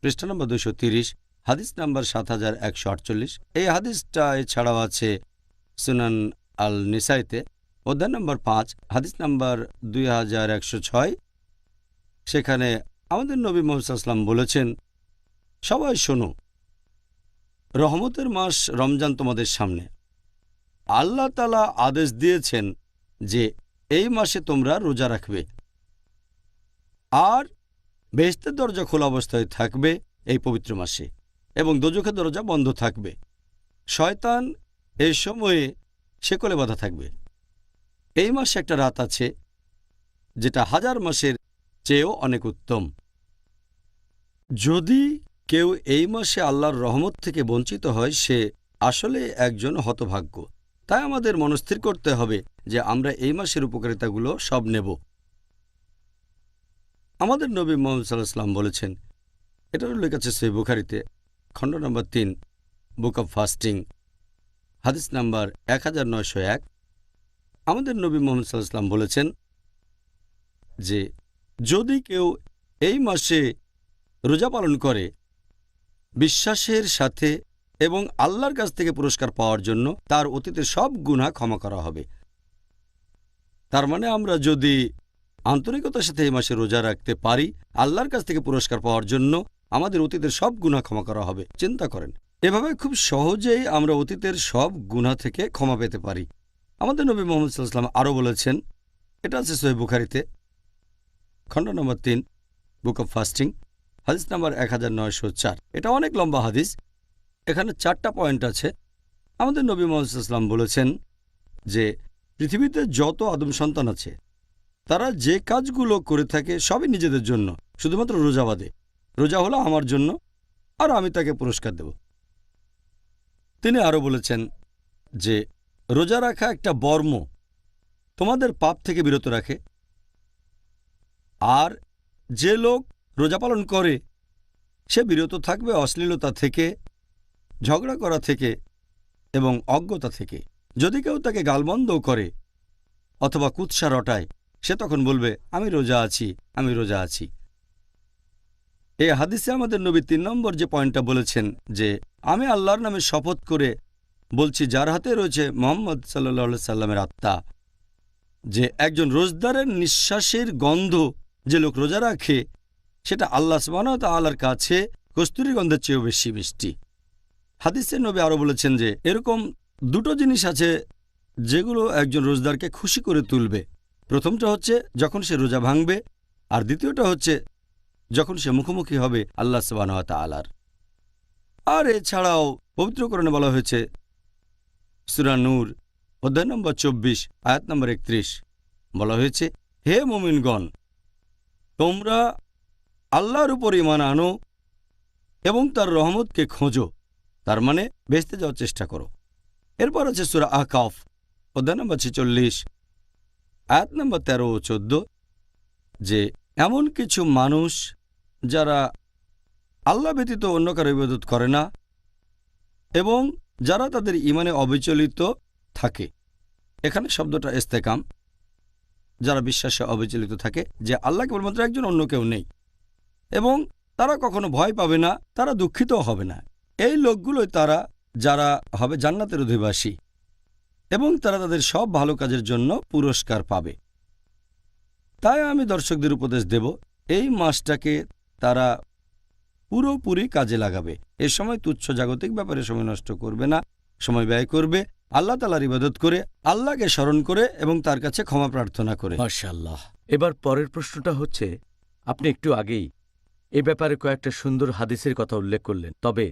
পৃষ্ঠা নম্বর 230, হাদিস নম্বর 7148। এই হাদিসটা এছাড়াও আছে সুনান আল নিসাইতে অধ্যায় নম্বর 5 হাদিস নম্বর 2106। সেখানে আমাদের নবী মুহাম্মদ সাল্লাল্লাহু আলাইহি ওয়াসাল্লাম বলেছেন, সবাই শোনো, রহমতের মাস রমজান তোমাদের সামনে। আল্লাহ তাআলা আদেশ দিয়েছেন যে এই মাসে তোমরা রোজা রাখবে আর বেহেশতের দরজা খোলা অবস্থায় থাকবে এই পবিত্র মাসে এবং দোজখের দরজা বন্ধ থাকবে। শয়তান এই সময়ে শেকলে বাঁধা থাকবে। এই মাসে একটা রাত আছে যেটা 1000 মাসের চেয়েও অনেক উত্তম। যদি কেউ এই মাসে আল্লাহর রহমত থেকে বঞ্চিত হয়, সে আসলে একজন হতভাগ্য। তাই আমাদের মনস্থির করতে হবে যে আমরা এই মাসের উপকারিতাগুলো সব নেব। আমাদের নবী মুহাম্মদ সাল্লাল্লাহু আলাইহি ওয়াসাল্লাম বলেছেন, এটার উল্লেখ আছে সহিহ বুখারীতে খণ্ড নম্বর 3 বুক অব ফাস্টিং হাদিস নাম্বার 1901। আমাদের নবী মুহাম্মদ সাল্লাল্লাহু আলাইহি ওয়াসাল্লাম বলেছেন যে যদি কেউ এই মাসে রোজা পালন করে বিশ্বাসের সাথে এবং আল্লাহর কাছ থেকে পুরস্কার পাওয়ার জন্য, তার অতীতের সব গুনাহ ক্ষমা করা হবে। তার মানে আমরা যদি আন্তরিকতার সাথে এই মাসে রোজা রাখতে পারি, আল্লাহর কাছ থেকে পুরস্কার পাওয়ার জন্য আমাদের অতীতের সব গুনাহ ক্ষমা করা হবে। চিন্তা করেন, এভাবে খুব সহজেই আমরা অতীতের সব গুনাহ থেকে ক্ষমা পেতে পারি। আমাদের নবী মুহাম্মদ সাল্লাল্লাহু আলাইহি ওয়াসাল্লাম আরও বলেছেন, এটা আছে সহিহ বুখারীতে খণ্ড নম্বর 3 বুক অব ফাস্টিং হাদিস নাম্বার 1904। এটা অনেক লম্বা হাদিস, এখানে 4টা পয়েন্ট আছে। আমাদের নবী মুহাম্মদ সাল্লাল্লাহু আলাইহি ওয়াসাল্লাম বলেছেন যে পৃথিবীতে যত আদম সন্তান আছে তারা যে কাজগুলো করে থাকে সবই নিজেদের জন্য, শুধুমাত্র রোজা বাদে। রোজা হলো আমার জন্য আর আমি তাকে পুরস্কার দেব। তিনি আরও বলেছেন যে রোজা রাখা একটা বর্ম, তোমাদের পাপ থেকে বিরত রাখে। আর যে লোক রোজা পালন করে সে বিরত থাকবে অশ্লীলতা থেকে, ঝগড়া করা থেকে এবং অজ্ঞতা থেকে। যদি কেউ তাকে গালমন্দও করে অথবা কুৎসা রটায়, সে তখন বলবে আমি রোজা আছি, আমি রোজা আছি। এই হাদিসে আমাদের নবী 3 নম্বর যে পয়েন্টটা বলেছেন যে আমি আল্লাহর নামে শপথ করে বলছি, যার হাতে রয়েছে মুহাম্মদ সাল্লাল্লাহু আলাইহি সাল্লামের আত্মা, যে একজন রোজদারের নিঃশ্বাসের গন্ধ যে লোক রোজা রাখে সেটা আল্লাহ সুবহানাহু ওয়া তাআলার কাছে কস্তুরী গন্ধের চেয়েও বেশি মিষ্টি। হাদিসে নবী আরও বলেছেন যে এরকম 2টো জিনিস আছে যেগুলো একজন রোজদারকে খুশি করে তুলবে। প্রথমটা হচ্ছে যখন সে রোজা ভাঙবে, আর দ্বিতীয়টা হচ্ছে যখন সে মুখোমুখি হবে আল্লাহ সুবহানাহু ওয়া তাআলার। আর এছাড়াও পবিত্র কোরআনে বলা হয়েছে সূরা নূর অধ্যায় নম্বর 24 আয়াত নম্বর 31, বলা হয়েছে, হে মুমিনগণ, তোমরা আল্লাহর উপর ঈমান আনো এবং তার রহমতকে খোঁজো, তার মানে বেহেশতে যাওয়ার চেষ্টা করো। এরপর আছে সূরা আহকাফ অধ্যায় নম্বর 46 আয়াত নম্বর 13 ও 14, যে এমন কিছু মানুষ যারা আল্লাহ ব্যতীত অন্য কারো ইবাদত করে না এবং যারা তাদের ঈমানে অবিচলিত থাকে। এখানে শব্দটা ইস্তেকাম, যারা বিশ্বাসে অবিচলিত থাকে যে আল্লাহ কেবলমাত্র একজন, অন্য কেউ নেই, এবং তারা কখনো ভয় পাবে না, তারা দুঃখিত হবে না। এই লোকগুলোই তারা যারা হবে জান্নাতের অধিবাসী এবং তারা তাদের সব ভালো কাজের জন্য পুরস্কার পাবে। তাই আমি দর্শকদের উপদেশ দেব, এই মাসটাকে তারা পুরোপুরি কাজে লাগাবে। এ সময় তুচ্ছ জাগতিক ব্যাপারে সময় নষ্ট করবে না, সময় ব্যয় করবে আল্লাহ তাআলার ইবাদত করে, আল্লাহকে স্মরণ করে এবং তার কাছে ক্ষমা প্রার্থনা করে। মাশাআল্লাহ। এবার পরের প্রশ্নটা হচ্ছে, আপনি একটু আগেই এ ব্যাপারে কয়েকটা সুন্দর হাদিসের কথা উল্লেখ করলেন, তবে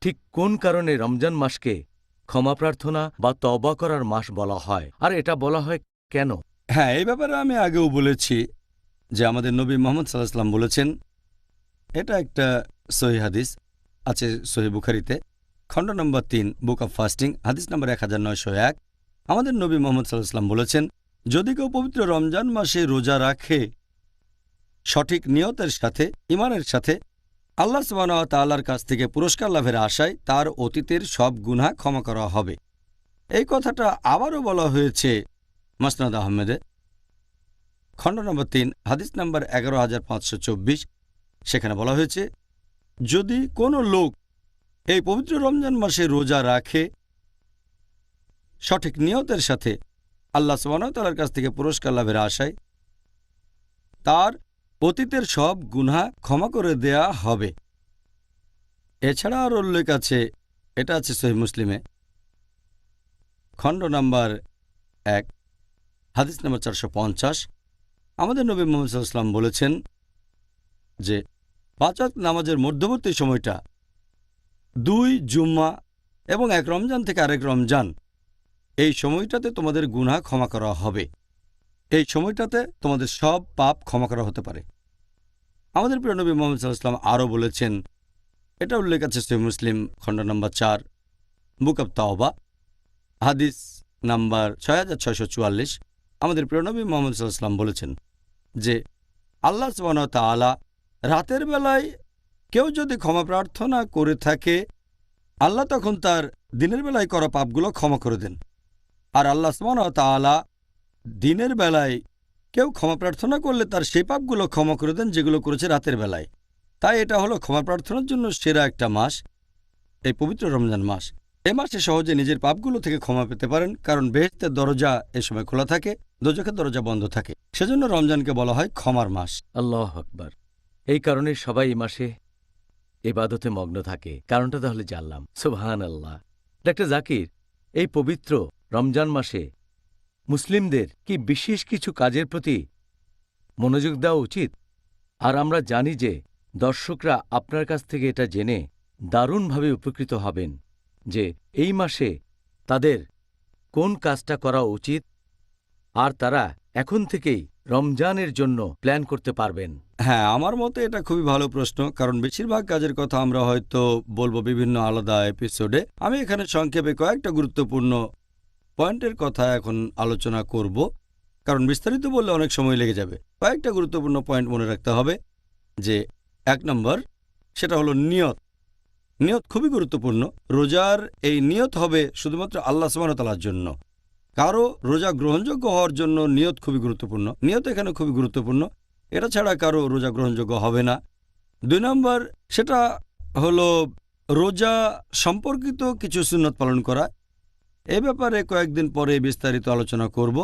ঠিক কোন কারণে রমজান মাসকে ক্ষমা প্রার্থনা বা তওবা করার মাস বলা হয়, আর এটা বলা হয় কেন? হ্যাঁ, এই ব্যাপারে আমি আগেও বলেছি যে আমাদের নবী মুহাম্মদ সাল্লাল্লাহু আলাইহি ওয়াসাল্লাম বলেছেন, এটা একটা সহিহ হাদিস, আছে সহিহ বুখারীতে, খণ্ড নম্বর 3 বুক অব ফাস্টিং, হাদিস নম্বর 1901। আমাদের নবী মুহাম্মদ সাল্লাল্লাহু আলাইহি ওয়াসাল্লাম বলেছেন, যদি কেউ পবিত্র রমজান মাসে রোজা রাখে সঠিক নিয়তের সাথে, ঈমানের সাথে, আল্লাহ সুবহানাহু ওয়া তাআলার কাছ থেকে পুরস্কার লাভের আশায় তার অতীতের সব গুনাহ ক্ষমা করা হবে। এই কথাটা আবারও বলা হয়েছে মাসনাদ আহমেদে, খণ্ড নম্বর 3 হাদিস নম্বর 11524। সেখানে বলা হয়েছে, যদি কোনো লোক এই পবিত্র রমজান মাসে রোজা রাখে সঠিক নিয়তের সাথে, আল্লাহ সুবহানাহু ওয়া তাআলার কাছ থেকে পুরস্কার লাভের আশায়, তার অতীতের সব গুনাহ ক্ষমা করে দেয়া হবে। এছাড়া আর উল্লেখ আছে, এটা আছে সহিহ মুসলিমে, খণ্ড নম্বর 1 হাদিস নম্বর 450। আমাদের নবী মুহাম্মদ সাল্লাল্লাহু আলাইহি ওয়াসাল্লাম বলেছেন যে 5 ওয়াক্ত নামাজের মধ্যবর্তী সময়টা 2 জুম্মা এবং 1 রমজান থেকে আরেক রমজান, এই সময়টাতে তোমাদের গুনাহ ক্ষমা করা হবে। এই সময়টাতে তোমাদের সব পাপ ক্ষমা করা হতে পারে। আমাদের প্রিয় নবী মুহাম্মদ সাল্লাল্লাহু আলাইহি ওয়াসাল্লাম আরও বলেছেন, এটা উল্লেখ আছে সহিহ মুসলিম খণ্ড নম্বর 4 বুক অব তাওবা, হাদিস নাম্বার 6644। আমাদের প্রিয় নবী মুহাম্মদ সাল্লাল্লাহু আলাইহি ওয়াসাল্লাম বলেছেন যে আল্লাহ সুবহানাহু ওয়া তাআলা রাতের বেলায় কেউ যদি ক্ষমা প্রার্থনা করে থাকে, আল্লাহ তখন তার দিনের বেলায় করা পাপগুলো ক্ষমা করে দেন। আর আল্লাহ সুবহানাহু ওয়া তাআলা দিনের বেলায় কেউ ক্ষমা প্রার্থনা করলে তার সেই পাপগুলো ক্ষমা করে দেন যেগুলো করেছে রাতের বেলায়। তাই এটা হলো ক্ষমা প্রার্থনার জন্য সেরা একটা মাস, এই পবিত্র রমজান মাস। এই মাসে সহজে নিজের পাপগুলো থেকে ক্ষমা পেতে পারেন, কারণ বেহেশতের দরজা এ সময় খোলা থাকে, দোজখের দরজা বন্ধ থাকে। সেজন্য রমজানকে বলা হয় ক্ষমার মাস। আল্লাহু আকবার। এই কারণে সবাই এই মাসে ইবাদতে মগ্ন থাকে। কারণটা তাহলে জানলাম। সুবহানাল্লাহ। ডাক্তার জাকির, এই পবিত্র রমজান মাসে মুসলিমদের কি বিশেষ কিছু কাজের প্রতি মনোযোগ দেওয়া উচিত? আর আমরা জানি যে দর্শকরা আপনার কাছ থেকে এটা জেনে দারুণভাবে উপকৃত হবেন যে এই মাসে তাদের কোন কাজটা করা উচিত, আর তারা এখন থেকেই রমজানের জন্য প্ল্যান করতে পারবেন। হ্যাঁ, আমার মতে এটা খুবই ভালো প্রশ্ন, কারণ বেশিরভাগ কাজের কথা আমরা হয়তো বলবো বিভিন্ন আলাদা এপিসোডে। আমি এখানে সংক্ষেপে কয়েকটা গুরুত্বপূর্ণ পয়েন্টের কথা এখন আলোচনা করব, কারণ বিস্তারিত বললে অনেক সময় লেগে যাবে। কয়েকটা গুরুত্বপূর্ণ পয়েন্ট মনে রাখতে হবে। যে 1 নম্বর, সেটা হলো নিয়ত। নিয়ত খুবই গুরুত্বপূর্ণ। রোজার এই নিয়ত হবে শুধুমাত্র আল্লাহ সুবহানাহু ওয়া তাআলার জন্য। কারো রোজা গ্রহণযোগ্য হওয়ার জন্য নিয়ত খুবই গুরুত্বপূর্ণ। নিয়ত এখানে খুবই গুরুত্বপূর্ণ, এটা ছাড়া কারো রোজা গ্রহণযোগ্য হবে না। 2 নম্বর, সেটা হলো রোজা সম্পর্কিত কিছু সুন্নত পালন করা। এ ব্যাপারে কয়েকদিন পরে বিস্তারিত আলোচনা করব।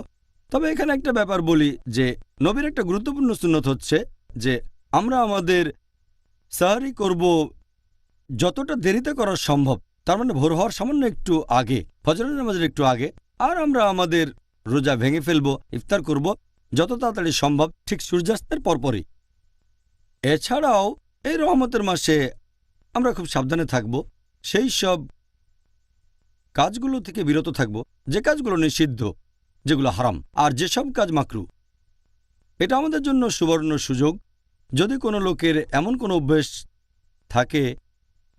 তবে এখানে একটা ব্যাপার বলি যে নবীর একটা গুরুত্বপূর্ণ সুন্নত হচ্ছে যে আমরা আমাদের সাহরি করব যতটা দেরিতে করা সম্ভব, তার মানে ভোর হওয়ার সামান্য একটু আগে, ফজরের নামাজের একটু আগে। আর আমরা আমাদের রোজা ভেঙে ফেলব, ইফতার করব যত তাড়াতাড়ি সম্ভব, ঠিক সূর্যাস্তের পরপরই। এছাড়াও এই রহমতের মাসে আমরা খুব সাবধানে থাকব, সেই সব কাজগুলো থেকে বিরত থাকব যে কাজগুলো নিষিদ্ধ, যেগুলো হারাম, আর যেসব কাজ মাকরু। এটা আমাদের জন্য সুবর্ণ সুযোগ। যদি কোনো লোকের এমন কোনো অভ্যেস থাকে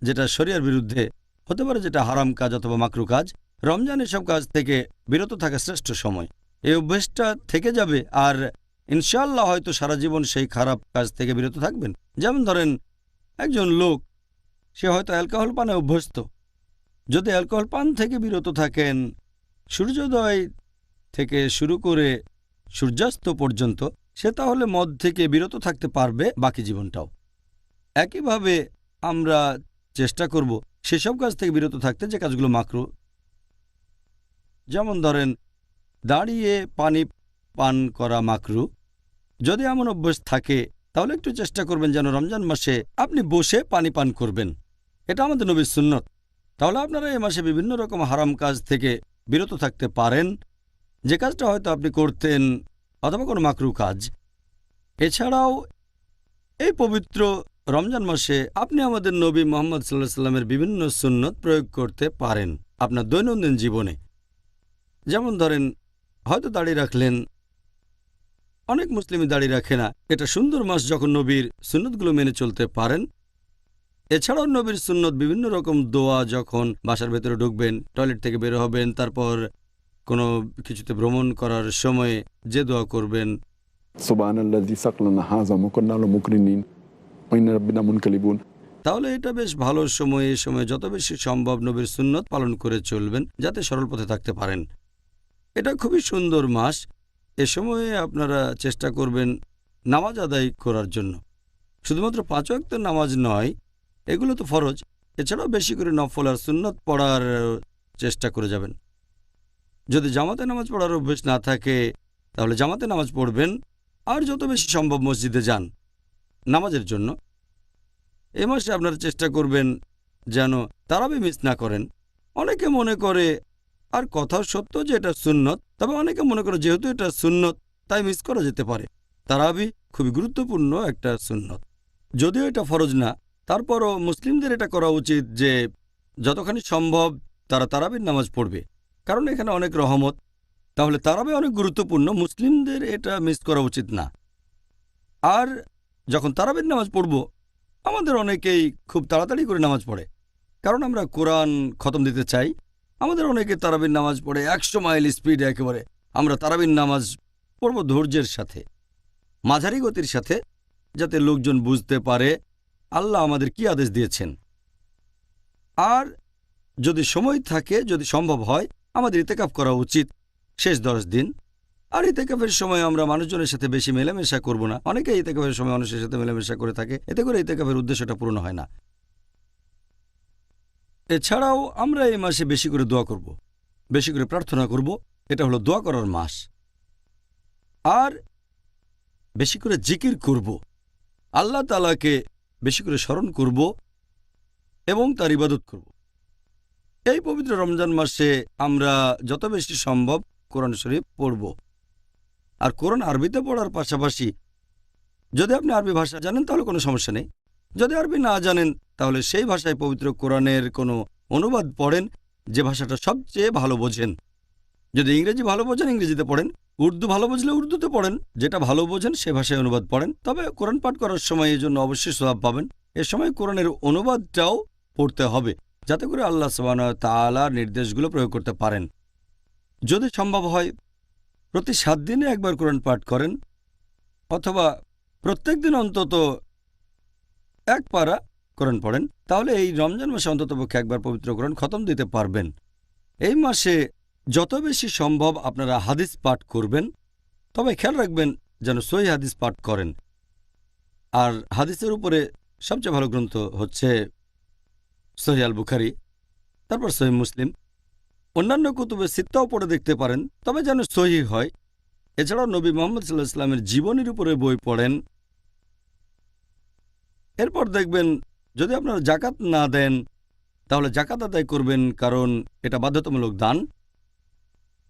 যেটা শরিয়ার বিরুদ্ধে হতে পারে, যেটা হারাম কাজ অথবা মাকরু কাজ, রমজান এসব কাজ থেকে বিরত থাকা শ্রেষ্ঠ সময়। এই অভ্যেসটা থেকে যাবে আর ইনশাআল্লাহ হয়তো সারা জীবন সেই খারাপ কাজ থেকে বিরত থাকবেন। যেমন ধরেন একজন লোক, সে হয়তো অ্যালকোহল পানে অভ্যস্ত। যদি অ্যালকোহল পান থেকে বিরত থাকেন সূর্যোদয় থেকে শুরু করে সূর্যাস্ত পর্যন্ত, সে তাহলে মদ থেকে বিরত থাকতে পারবে বাকি জীবনটাও। একইভাবে আমরা চেষ্টা করব সেসব কাজ থেকে বিরত থাকতে যে কাজগুলো মাকরু। যেমন ধরেন দাঁড়িয়ে পানি পান করা মাকরু। যদি এমন অভ্যাস থাকে তাহলে একটু চেষ্টা করবেন যেন রমজান মাসে আপনি বসে পানি পান করবেন। এটা আমাদের নবীর সুন্নত। তাহলে আপনারা এই মাসে বিভিন্ন রকম হারাম কাজ থেকে বিরত থাকতে পারেন, যে কাজটা হয়তো আপনি করতেন, অথবা কোনো মাকরু কাজ। এছাড়াও এই পবিত্র রমজান মাসে আপনি আমাদের নবী মুহাম্মদ সাল্লাল্লাহু আলাইহি সাল্লামের বিভিন্ন সুন্নত প্রয়োগ করতে পারেন আপনার দৈনন্দিন জীবনে। যেমন ধরেন হয়তো দাড়ি রাখলেন, অনেক মুসলিমই দাড়ি রাখে না। এটা সুন্দর মাস যখন নবীর সুন্নতগুলো মেনে চলতে পারেন। এছাড়াও নবীর সুন্নত বিভিন্ন রকম দোয়া, যখন বাসার ভেতরে ঢুকবেন, টয়লেট থেকে বের হবেন, তারপর কোনো কিছুতে ভ্রমণ করার সময়ে যে দোয়া করবেন, সুবহানাল্লাযী সাকলানা হাযা মুকুন্না লাহু মুকরিনিন ওয়া ইন্না রাব্বিনা মুনকালিবুন। তাহলে এটা বেশ ভালো সময়। এই সময় যত বেশি সম্ভব নবীর সুন্নত পালন করে চলবেন যাতে সরল পথে থাকতে পারেন। এটা খুবই সুন্দর মাস। এ সময়ে আপনারা চেষ্টা করবেন নামাজ আদায় করার জন্য। শুধুমাত্র 5 ওয়াক্তের নামাজ নয়, এগুলো তো ফরজ, এছাড়াও বেশি করে নফল আর সুন্নত পড়ার চেষ্টা করে যাবেন। যদি জামাতে নামাজ পড়ার অভ্যেস না থাকে তাহলে জামাতে নামাজ পড়বেন, আর যত বেশি সম্ভব মসজিদে যান নামাজের জন্য। এ মাসে আপনারা চেষ্টা করবেন যেন তারাবি মিস না করেন। অনেকে মনে করে, আর কথাও সত্য যে এটা সুন্নত, তবে অনেকে মনে করে যেহেতু এটা সুন্নত তাই মিস করা যেতে পারে। তারাবি খুবই গুরুত্বপূর্ণ একটা সুন্নত, যদিও এটা ফরজ না। তারপরও মুসলিমদের এটা করা উচিত যে যতখানি সম্ভব তারা তারাবির নামাজ পড়বে, কারণ এখানে অনেক রহমত। তাহলে তারাবি অনেক গুরুত্বপূর্ণ, মুসলিমদের এটা মিস করা উচিত না। আর যখন তারাবির নামাজ পড়ব, আমাদের অনেকেই খুব তাড়াতাড়ি করে নামাজ পড়ে, কারণ আমরা কোরআন খতম দিতে চাই। আমাদের অনেকে তারাবির নামাজ পড়ে 100 মাইল স্পিডে একেবারে। আমরা তারাবির নামাজ পড়ব ধৈর্যের সাথে, মাঝারি গতির সাথে, যাতে লোকজন বুঝতে পারে আল্লাহ আমাদের কি আদেশ দিয়েছেন। আর যদি সময় থাকে, যদি সম্ভব হয়, আমাদের ইতেকাফ করা উচিত শেষ 10 দিন। আর ইতেকাফের সময় আমরা মানুষজনের সাথে বেশি মেলামেশা করব না। অনেকে ইতেকাফের সময় মানুষের সাথে মেলামেশা করে থাকে, এতে করে ইতেকাফের উদ্দেশ্যটা পূর্ণ হয় না। এছাড়াও আমরা এই মাসে বেশি করে দোয়া করব, বেশি করে প্রার্থনা করব। এটা হলো দোয়া করার মাস। আর বেশি করে জিকির করব, আল্লাহ তাআলাকে বেশি করে স্মরণ করব এবং তার ইবাদত করব। এই পবিত্র রমজান মাসে আমরা যত বেশি সম্ভব কোরআন শরীফ পড়ব। আর কোরআন আরবিতে পড়ার পাশাপাশি যদি আপনি আরবি ভাষা জানেন তাহলে কোনো সমস্যা নেই। যদি আরবি না জানেন তাহলে সেই ভাষায় পবিত্র কোরআনের কোনো অনুবাদ পড়েন যে ভাষাটা সবচেয়ে ভালো বোঝেন। যদি ইংরেজি ভালো বোঝেন ইংরেজিতে পড়েন, উর্দু ভালো বুঝলে উর্দুতে পড়েন, যেটা ভালো বোঝেন সে ভাষায় অনুবাদ পড়েন। তবে কোরআন পাঠ করার সময় এই জন্য অবশ্যই সওয়াব পাবেন। এ সময় কোরআনের অনুবাদটাও পড়তে হবে যাতে করে আল্লাহ সুবহানাহু ওয়া তাআলার নির্দেশগুলো প্রয়োগ করতে পারেন। যদি সম্ভব হয় প্রতি 7 দিনে একবার কোরআন পাঠ করেন, অথবা প্রত্যেক দিন অন্তত 1 পারা কোরআন পড়েন, তাহলে এই রমজান মাসে অন্ততপক্ষে একবার পবিত্র কোরআন খতম দিতে পারবেন। এই মাসে যত বেশি সম্ভব আপনারা হাদিস পাঠ করবেন, তবে খেয়াল রাখবেন যেন সহিহ হাদিস পাঠ করেন। আর হাদিসের উপরে সবচেয়ে ভালো গ্রন্থ হচ্ছে সহিহ আল বুখারী, তারপর সহিহ মুসলিম। অন্যান্য কুতুবে সিত্তাও পড়ে দেখতে পারেন, তবে যেন সহিহ হয়। এছাড়াও নবী মুহাম্মদ সাল্লাল্লাহু আলাইহি ওয়াসাল্লামের জীবনীর উপরে বই পড়েন। এরপর দেখবেন যদি আপনারা জাকাত না দেন তাহলে জাকাত আদায় করবেন, কারণ এটা বাধ্যতামূলক দান।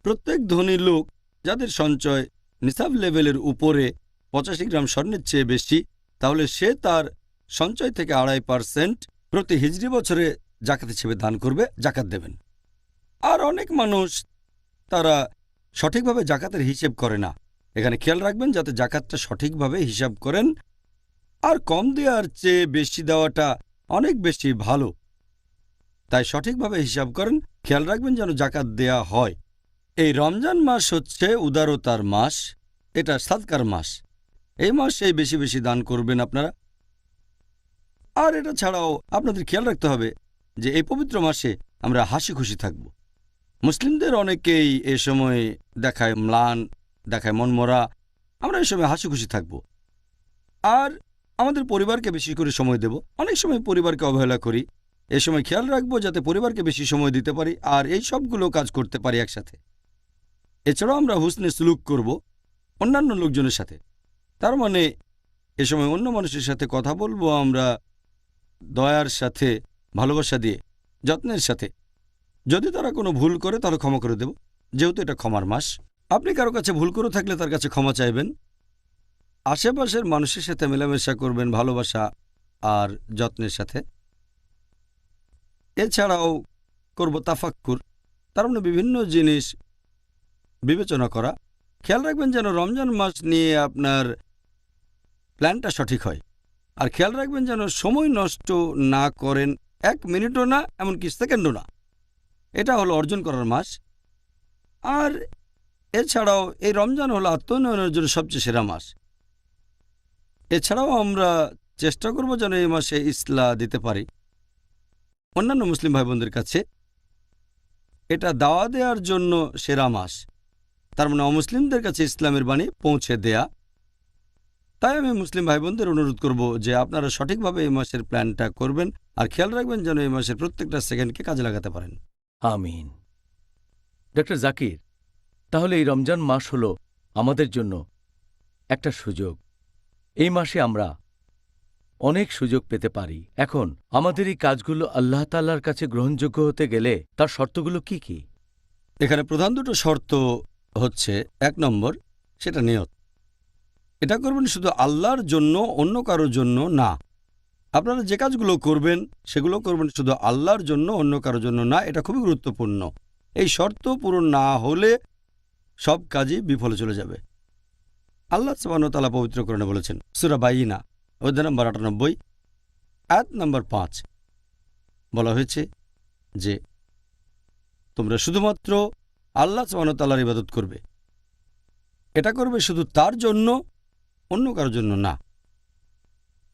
প্রত্যেক ধনী লোক যাদের সঞ্চয় নিসাব লেভেলের উপরে 85 গ্রাম স্বর্ণের চেয়ে বেশি, তাহলে সে তার সঞ্চয় থেকে 2.5% প্রতি হিজরি বছরে জাকাত হিসেবে দান করবে, জাকাত দেবেন। আর অনেক মানুষ তারা সঠিকভাবে জাকাতের হিসেব করে না। এখানে খেয়াল রাখবেন যাতে জাকাতটা সঠিকভাবে হিসাব করেন, আর কম দেওয়ার চেয়ে বেশি দেওয়াটা অনেক বেশি ভালো। তাই সঠিকভাবে হিসাব করেন, খেয়াল রাখবেন যেন জাকাত দেয়া হয়। এই রমজান মাস হচ্ছে উদারতার মাস, এটা সাদকার মাস। এই মাসেই বেশি বেশি দান করবেন আপনারা। আর এটা ছাড়াও আপনাদের খেয়াল রাখতে হবে যে এই পবিত্র মাসে আমরা হাসি খুশি থাকব। মুসলিমদের অনেকেই এ সময় দেখায় ম্লান, দেখায় মনমরা। আমরা এই সময় হাসি খুশি থাকব আর আমাদের পরিবারকে বেশি করে সময় দেব। অনেক সময় পরিবারকে অবহেলা করি, এ সময় খেয়াল রাখবো যাতে পরিবারকে বেশি সময় দিতে পারি আর এই সবগুলো কাজ করতে পারি একসাথে। এছাড়াও আমরা হুসনে সুলুক করব অন্যান্য লোকজনের সাথে। তার মানে এ সময় অন্য মানুষের সাথে কথা বলবো আমরা দয়ার সাথে, ভালোবাসা দিয়ে, যত্নের সাথে। যদি তারা কোনো ভুল করে তাহলে ক্ষমা করে দেব, যেহেতু এটা ক্ষমার মাস। আপনি কারো কাছে ভুল করে থাকলে তার কাছে ক্ষমা চাইবেন। আশেপাশের মানুষের সাথে মেলামেশা করবেন ভালোবাসা আর যত্নের সাথে। এছাড়াও করব তাফাক্কুর, তার মানে বিভিন্ন জিনিস বিবেচনা করা। খেয়াল রাখবেন যেন রমজান মাস নিয়ে আপনার প্ল্যানটা সঠিক হয়। আর খেয়াল রাখবেন যেন সময় নষ্ট না করেন, 1 মিনিটও না, এমনকি সেকেন্ডও না। এটা হলো অর্জন করার মাস। আর এছাড়াও এই রমজান হলো আত্মোন্নয়নের জন্য সবচেয়ে সেরা মাস। এছাড়াও আমরা চেষ্টা করব যেন এই মাসে ইসলাহ দিতে পারি অন্যান্য মুসলিম ভাই বোনদের কাছে। এটা দাওয়া দেওয়ার জন্য সেরা মাস, তার মানে অমুসলিমদের কাছে ইসলামের বাণী পৌঁছে দেয়া। তাই আমি মুসলিম ভাই বোনদের অনুরোধ করব যে আপনারা সঠিকভাবে এই মাসের প্ল্যানটা করবেন আর খেয়াল রাখবেন যেন এই মাসের প্রত্যেকটা সেকেন্ডকে কাজে লাগাতে পারেন। আমিন। ডক্টর জাকির, তাহলে এই রমজান মাস হলো আমাদের জন্য একটা সুযোগ। এই মাসে আমরা অনেক সুযোগ পেতে পারি। এখন আমাদের এই কাজগুলো আল্লাহ তাআলার কাছে গ্রহণযোগ্য হতে গেলে তার শর্তগুলো কি কি? এখানে প্রধান দুটো শর্ত হচ্ছে, 1 নম্বর সেটা নিয়ত। এটা করবেন শুধু আল্লাহর জন্য, অন্য কারোর জন্য না। আপনারা যে কাজগুলো করবেন সেগুলো করবেন শুধু আল্লাহর জন্য, অন্য কারোর জন্য না। এটা খুবই গুরুত্বপূর্ণ। এই শর্ত পূরণ না হলে সব কাজই বিফলে চলে যাবে। আল্লাহ সুবহানাহু ওয়া তাআলা পবিত্র কোরআনে বলেছেন, সূরা বাইয়িনা অধ্যায় নম্বর 98 আয়াত নম্বর 5, বলা হয়েছে যে তোমরা শুধুমাত্র আল্লাহ সুবহানাহু ওয়া তাআলার ইবাদত করবে। এটা করবে শুধু তার জন্য, অন্য কারোর জন্য না।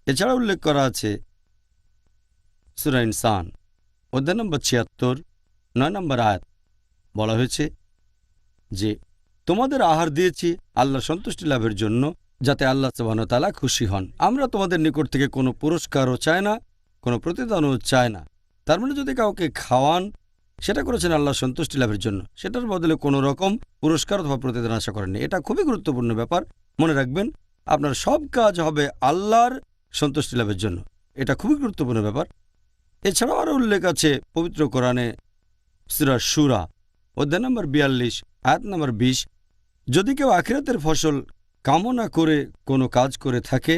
এছাড়া উল্লেখ করা আছে সূরা ইনসান অধ্যায় নম্বর 76 9 নম্বর আয়াত, বলা হয়েছে যে তোমাদের আহার দিয়েছি আল্লাহর সন্তুষ্টি লাভের জন্য, যাতে আল্লাহ সুবহানাহু ওয়া তাআলা খুশি হন। আমরা তোমাদের নিকট থেকে কোনো পুরস্কারও চাই না, কোনো প্রতিদানও চায় না। তার মানে যদি কাউকে খাওয়ান, সেটা করেছেন আল্লাহর সন্তুষ্টি লাভের জন্য, সেটার বদলে কোনো রকম পুরস্কার অথবা প্রতিদান আশা করেননি। এটা খুবই গুরুত্বপূর্ণ ব্যাপার। মনে রাখবেন, আপনার সব কাজ হবে আল্লাহর সন্তুষ্টি লাভের জন্য। এটা খুবই গুরুত্বপূর্ণ ব্যাপার। এছাড়াও আরও উল্লেখ আছে পবিত্র কোরআনে সূরা শুরা অধ্যায় নম্বর 42 আয়াত নম্বর 20, যদি কেউ আখিরাতের ফসল কামনা করে কোনো কাজ করে থাকে,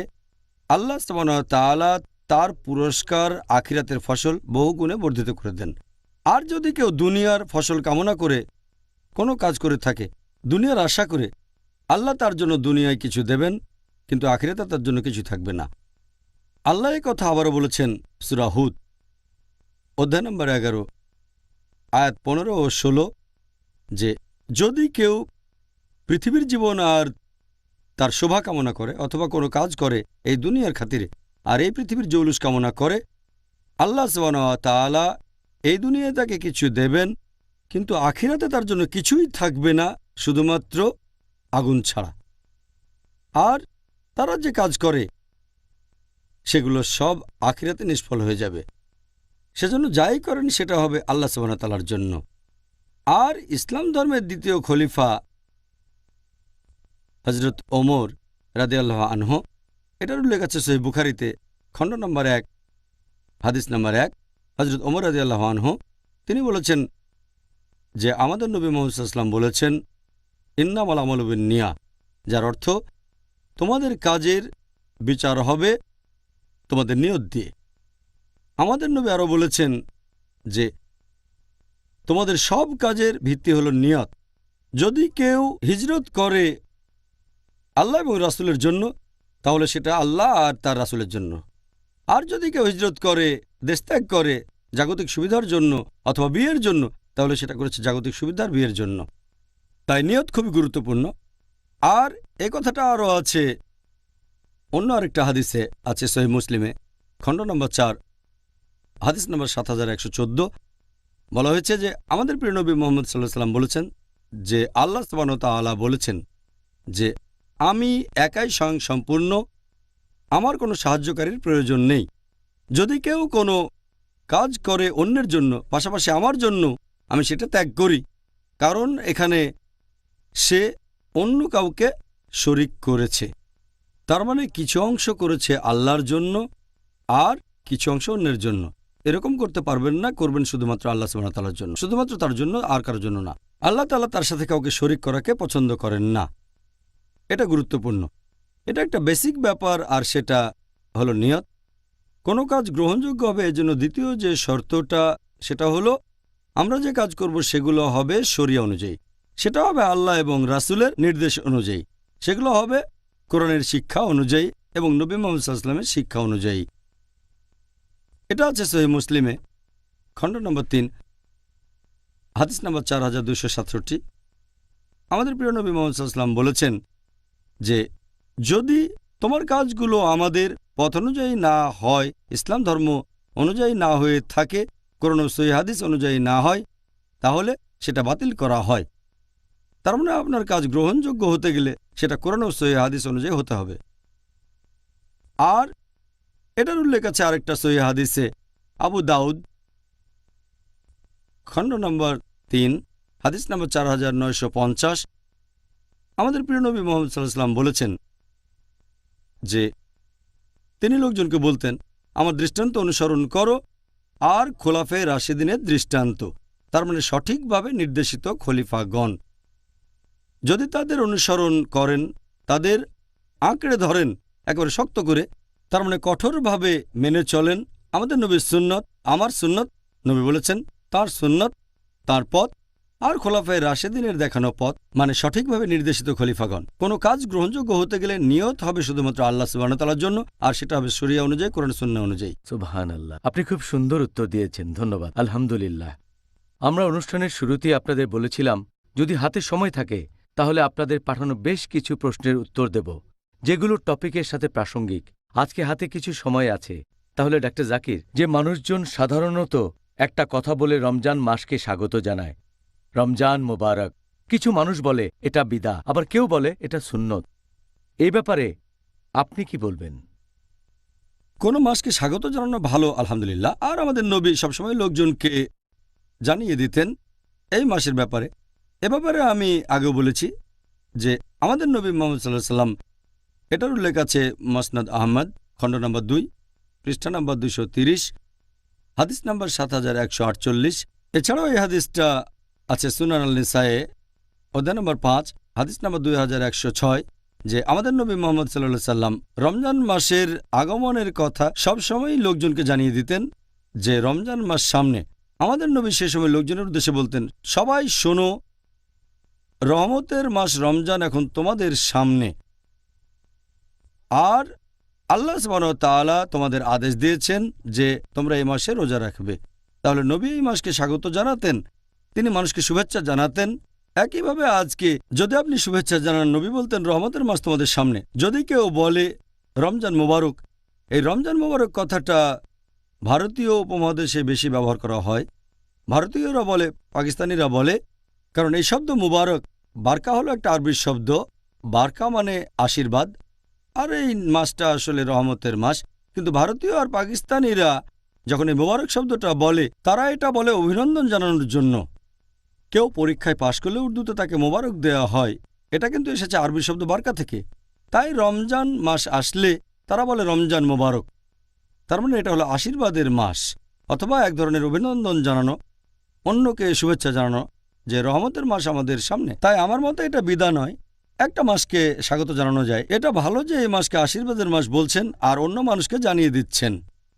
আল্লাহ সুবহানাহু ওয়া তাআলা তার পুরস্কার আখিরাতের ফসল বহুগুণে বর্ধিত করে দেন। আর যদি কেউ দুনিয়ার ফসল কামনা করে কোনো কাজ করে থাকে, দুনিয়ার আশা করে, আল্লাহ তার জন্য দুনিয়ায় কিছু দেবেন, কিন্তু আখিরাতে তার জন্য কিছু থাকবে না। আল্লাহ এই কথা আবারও বলেছেন সূরা হুদ অধ্যায় নম্বর 11 আয়াত 15 ও 16, যে যদি কেউ পৃথিবীর জীবন আর তার শোভা কামনা করে অথবা কোনো কাজ করে এই দুনিয়ার খাতিরে, আর এই পৃথিবীর জৌলুস কামনা করে, আল্লাহ সুবহানাহু ওয়া তাআলা এই দুনিয়ায় তাকে কিছু দেবেন, কিন্তু আখিরাতে তার জন্য কিছুই থাকবে না, শুধুমাত্র আগুন ছাড়া। আর তারা যে কাজ করে সেগুলো সব আখিরাতে নিষ্ফল হয়ে যাবে। সেজন্য যাই করেন সেটা হবে আল্লাহ সুবহানাহু ওয়া তাআলার জন্য। আর ইসলাম ধর্মের দ্বিতীয় খলিফা হযরত ওমর রাদিয়াল্লাহু আনহু, এটার উল্লেখ আছে সহিহ বুখারীতে খণ্ড নম্বর 1 হাদিস নম্বর 1। হযরত ওমর রাদিয়াল্লাহু আনহু তিনি বলেছেন যে আমাদের নবী মুহাম্মদ সাল্লাল্লাহু আলাইহি ওয়াসাল্লাম বলেছেন, ইন্নামাল আমালু বিন্নিয়াত, যার অর্থ তোমাদের কাজের বিচার হবে তোমাদের নিয়ত দিয়ে। আমাদের নবী আরও বলেছেন যে তোমাদের সব কাজের ভিত্তি হলো নিয়ত। যদি কেউ হিজরত করে আল্লাহ এবং রাসূলের জন্য, তাহলে সেটা আল্লাহ আর তার রাসূলের জন্য। আর যদি কেউ হিজরত করে, দেশ ত্যাগ করে জাগতিক সুবিধার জন্য অথবা বিয়ের জন্য, তাহলে সেটা করেছে জাগতিক সুবিধার বিয়ের জন্য। তাই নিয়ত খুবই গুরুত্বপূর্ণ। আর এই কথাটা আরও আছে অন্য আরেকটা হাদিসে, আছে সহিহ মুসলিমে, খণ্ড নম্বর 4, হাদিস নম্বর 7114। বলা হয়েছে যে আমাদের প্রিয় নবী মুহাম্মদ সাল্লাল্লাহু আলাইহি ওয়াসাল্লাম বলেছেন যে আল্লাহ সুবহানাহু ওয়া তাআলা বলেছেন যে আমি একাই স্বয়ংসম্পূর্ণ, আমার কোনো সাহায্যকারীর প্রয়োজন নেই। যদি কেউ কোনো কাজ করে অন্যের জন্য পাশাপাশি আমার জন্য, আমি সেটা ত্যাগ করি, কারণ এখানে সে অন্য কাউকে শরিক করেছে। তার মানে কিছু অংশ করেছে আল্লাহর জন্য আর কিছু অংশ অন্যের জন্য। এরকম করতে পারবেন না, করবেন শুধুমাত্র আল্লাহ সুবহানাহু ওয়া তাআলার জন্য, শুধুমাত্র তার জন্য, আর কারোর জন্য না। আল্লাহ তাআলা তার সাথে কাউকে শরিক করাকে পছন্দ করেন না। এটা গুরুত্বপূর্ণ, এটা একটা বেসিক ব্যাপার। আর সেটা হলো নিয়ত। কোনো কাজ গ্রহণযোগ্য হবে এজন্য দ্বিতীয় যে শর্তটা, সেটা হলো আমরা যে কাজ করব সেগুলো হবে শরিয়া অনুযায়ী, সেটা হবে আল্লাহ এবং রাসূলের নির্দেশ অনুযায়ী, সেগুলো হবে কোরআনের শিক্ষা অনুযায়ী এবং নবী মুহাম্মদ সাল্লাল্লাহু আলাইহি ওয়াসাল্লামের শিক্ষা অনুযায়ী। এটা আছে সহিহ মুসলিমে, খণ্ড নম্বর 3, হাদিস নম্বর 4267। আমাদের প্রিয় নবী মুহাম্মদ সাল্লাল্লাহু আলাইহি ওয়াসাল্লাম বলেছেন যে যদি তোমার কাজগুলো আমাদের পথ অনুযায়ী না হয়, ইসলাম ধর্ম অনুযায়ী না হয়ে থাকে, কোরআন ও সহিহ হাদিস অনুযায়ী না হয়, তাহলে সেটা বাতিল করা হয়। তার মানে আপনার কাজ গ্রহণযোগ্য হতে গেলে সেটা কোরআন ও সহিহ হাদিস অনুযায়ী হতে হবে। আর এটার উল্লেখ আছে আরেকটা সহিহ হাদিসে, আবু দাউদ, খণ্ড নম্বর 3, হাদিস নম্বর 4950। আমাদের প্রিয় নবী মুহাম্মদ সাল্লাল্লাহু আলাইহি ওয়াসাল্লাম বলেছেন যে তিনি লোকজনকে বলতেন, আমার দৃষ্টান্ত অনুসরণ করো আর খোলাফায়ে রাশিদিনের দৃষ্টান্ত। তার মানে সঠিকভাবে নির্দেশিত খলিফাগণ, যদি তাদের অনুসরণ করেন, তাদের আঁকড়ে ধরেন একেবারে শক্ত করে, তার মানে কঠোরভাবে মেনে চলেন আমাদের নবীর সুন্নত, আমার সুন্নত, নবী বলেছেন তার সুন্নত, তার পথ, আর খোলাফায়ে রাশেদিনের দেখানো পথ, মানে সঠিকভাবে নির্দেশিত খলিফাগণ। কোনো কাজ গ্রহণযোগ্য হতে গেলে নিয়ত হবে শুধুমাত্র আল্লাহ সুবহানাহু ওয়া তাআলার জন্য, আর সেটা হবে শরিয়া অনুযায়ী, কোরআন সুন্নাহ অনুযায়ী। সুবহানাল্লাহ, আপনি খুব সুন্দর উত্তর দিয়েছেন, ধন্যবাদ। আলহামদুলিল্লাহ। আমরা অনুষ্ঠানের শুরুতেই আপনাদের বলেছিলাম যদি হাতে সময় থাকে তাহলে আপনাদের পাঠানো বেশ কিছু প্রশ্নের উত্তর দেব, যেগুলো টপিকের সাথে প্রাসঙ্গিক। আজকে হাতে কিছু সময় আছে, তাহলে ডাক্তার জাকির, যে মানুষজন সাধারণত একটা কথা বলে রমজান মাসকে স্বাগত জানায়, রমজান মোবারক, কিছু মানুষ বলে এটা বিদা, আবার কেউ বলে এটা সুন্নত, এই ব্যাপারে আপনি কি বলবেন? কোনো মাসকে স্বাগত জানানো ভালো, আলহামদুলিল্লাহ। আর আমাদের নবী সবসময় লোকজনকে জানিয়ে দিতেন এই মাসের ব্যাপারে। এ ব্যাপারে আমি আগেও বলেছি যে আমাদের নবী মুহাম্মদ সাল্লাল্লাহু আলাইহি ওয়াসাল্লাম, এটার উল্লেখ আছে মুসনাদ আহমদ, খণ্ড নম্বর 2, পৃষ্ঠা নম্বর 230, হাদিস নম্বর 7148। এছাড়াও এই হাদিসটা আছে সুনান আল নিসায়ে, অধ্যায় নম্বর 5, হাদিস নম্বর 2106, যে আমাদের নবী মুহাম্মদ সাল্লাল্লাহু আলাইহি ওয়াসাল্লাম রমজান মাসের আগমনের কথা সবসময়ই লোকজনকে জানিয়ে দিতেন যে রমজান মাস সামনে। আমাদের নবী সে সময় লোকজনের উদ্দেশ্যে বলতেন, সবাই শোনো, রহমতের মাস রমজান এখন তোমাদের সামনে, আর আল্লাহ সুবহানাহু ওয়া তাআলা তোমাদের আদেশ দিয়েছেন যে তোমরা এই মাসে রোজা রাখবে। তাহলে নবী এই মাসকে স্বাগত জানাতেন, তিনি মানুষকে শুভেচ্ছা জানাতেন। একইভাবে আজকে যদি আপনি শুভেচ্ছা জানান, নবী বলতেন রহমতের মাস তোমাদের সামনে। যদি কেউ বলে রমজান মোবারক, এই রমজান মোবারক কথাটা ভারতীয় উপমহাদেশে বেশি ব্যবহার করা হয়। ভারতীয়রা বলে, পাকিস্তানিরা বলে, কারণ এই শব্দ মুবারক, বারকা হলো একটা আরবি শব্দ, বারকা মানে আশীর্বাদ, আর এই মাসটা আসলে রহমতের মাস। কিন্তু ভারতীয় আর পাকিস্তানিরা যখন এই মোবারক শব্দটা বলে, তারা এটা বলে অভিনন্দন জানানোর জন্য। কেউ পরীক্ষায় পাশ করলে উর্দুতে তাকে মোবারক দেওয়া হয়, এটা কিন্তু এসেছে আরবি শব্দ বারকা থেকে। তাই রমজান মাস আসলে তারা বলে রমজান মোবারক, তার মানে এটা হলো আশীর্বাদের মাস, অথবা এক ধরনের অভিনন্দন জানানো, অন্যকে শুভেচ্ছা জানানো যে রহমতের মাস আমাদের সামনে। তাই আমার মতে এটা বিদা নয়, একটা মাসকে স্বাগত জানানো যায়। এটা ভালো যে এই মাসকে আশীর্বাদের মাস বলছেন আর অন্য মানুষকে জানিয়ে দিচ্ছেন,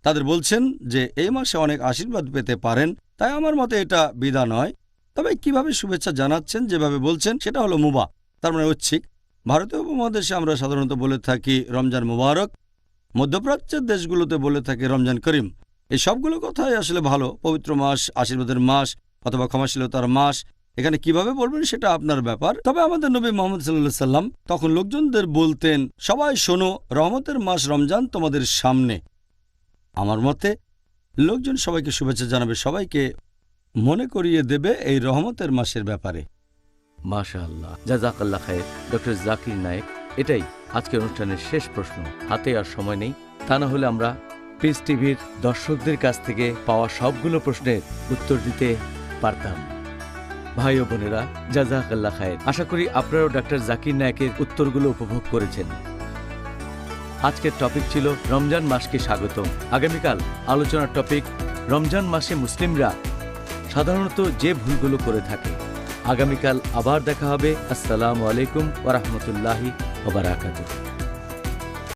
তাদের বলছেন যে এই মাসে অনেক আশীর্বাদ পেতে পারেন। তাই আমার মতে এটা বিদা নয়। তবে কিভাবে শুভেচ্ছা জানাচ্ছেন, যেভাবে বলছেন, সেটা হলো মুবাহ, তার মানে ঐচ্ছিক। ভারতীয় উপমহাদেশে আমরা সাধারণত বলে থাকি রমজান মুবারক, মধ্যপ্রাচ্যের দেশগুলোতে বলে থাকে রমজান করিম। এই সবগুলো কথাই আসলে ভালো। পবিত্র মাস, আশীর্বাদের মাস অথবা ক্ষমাশীলতার মাস, এখানে কিভাবে বলবেন সেটা আপনার ব্যাপার। তবে আমাদের নবী মুহাম্মদ সাল্লাল্লাহু আলাইহি সাল্লাম তখন লোকজনদের বলতেন, সবাই শোনো, রহমতের মাস রমজান তোমাদের সামনে। আমার মতে লোকজন সবাইকে শুভেচ্ছা জানাবে, সবাইকে মনে করিয়ে দেবে এই রহমতের মাসের ব্যাপারে। মাশাআল্লাহ, জাযাকাল্লাহ খায়ের ডক্টর জাকির নায়েক। এটাই আজকের অনুষ্ঠানের শেষ প্রশ্ন। হাতে আর সময় নেই, তা না হলে আমরা পিস টিভির দর্শকদের কাছ থেকে পাওয়া সবগুলো প্রশ্নের উত্তর দিতে পারতাম। ভাই ও বোনেরা, জাযাকাল্লাহ খায়ের। আশা করি আপনারাও ডক্টর জাকির নায়েকের উত্তরগুলো উপভোগ করেছেন। আজকের টপিক ছিল রমজান মাসকে স্বাগতম। আগামীকাল আলোচনার টপিক রমজান মাসে মুসলিমরা সাধারণত যে ভুলগুলো করে থাকে। আগামীকাল আবার দেখা হবে। আসসালামু আলাইকুম ওয়া রাহমাতুল্লাহি ওয়া বারাকাতুহু।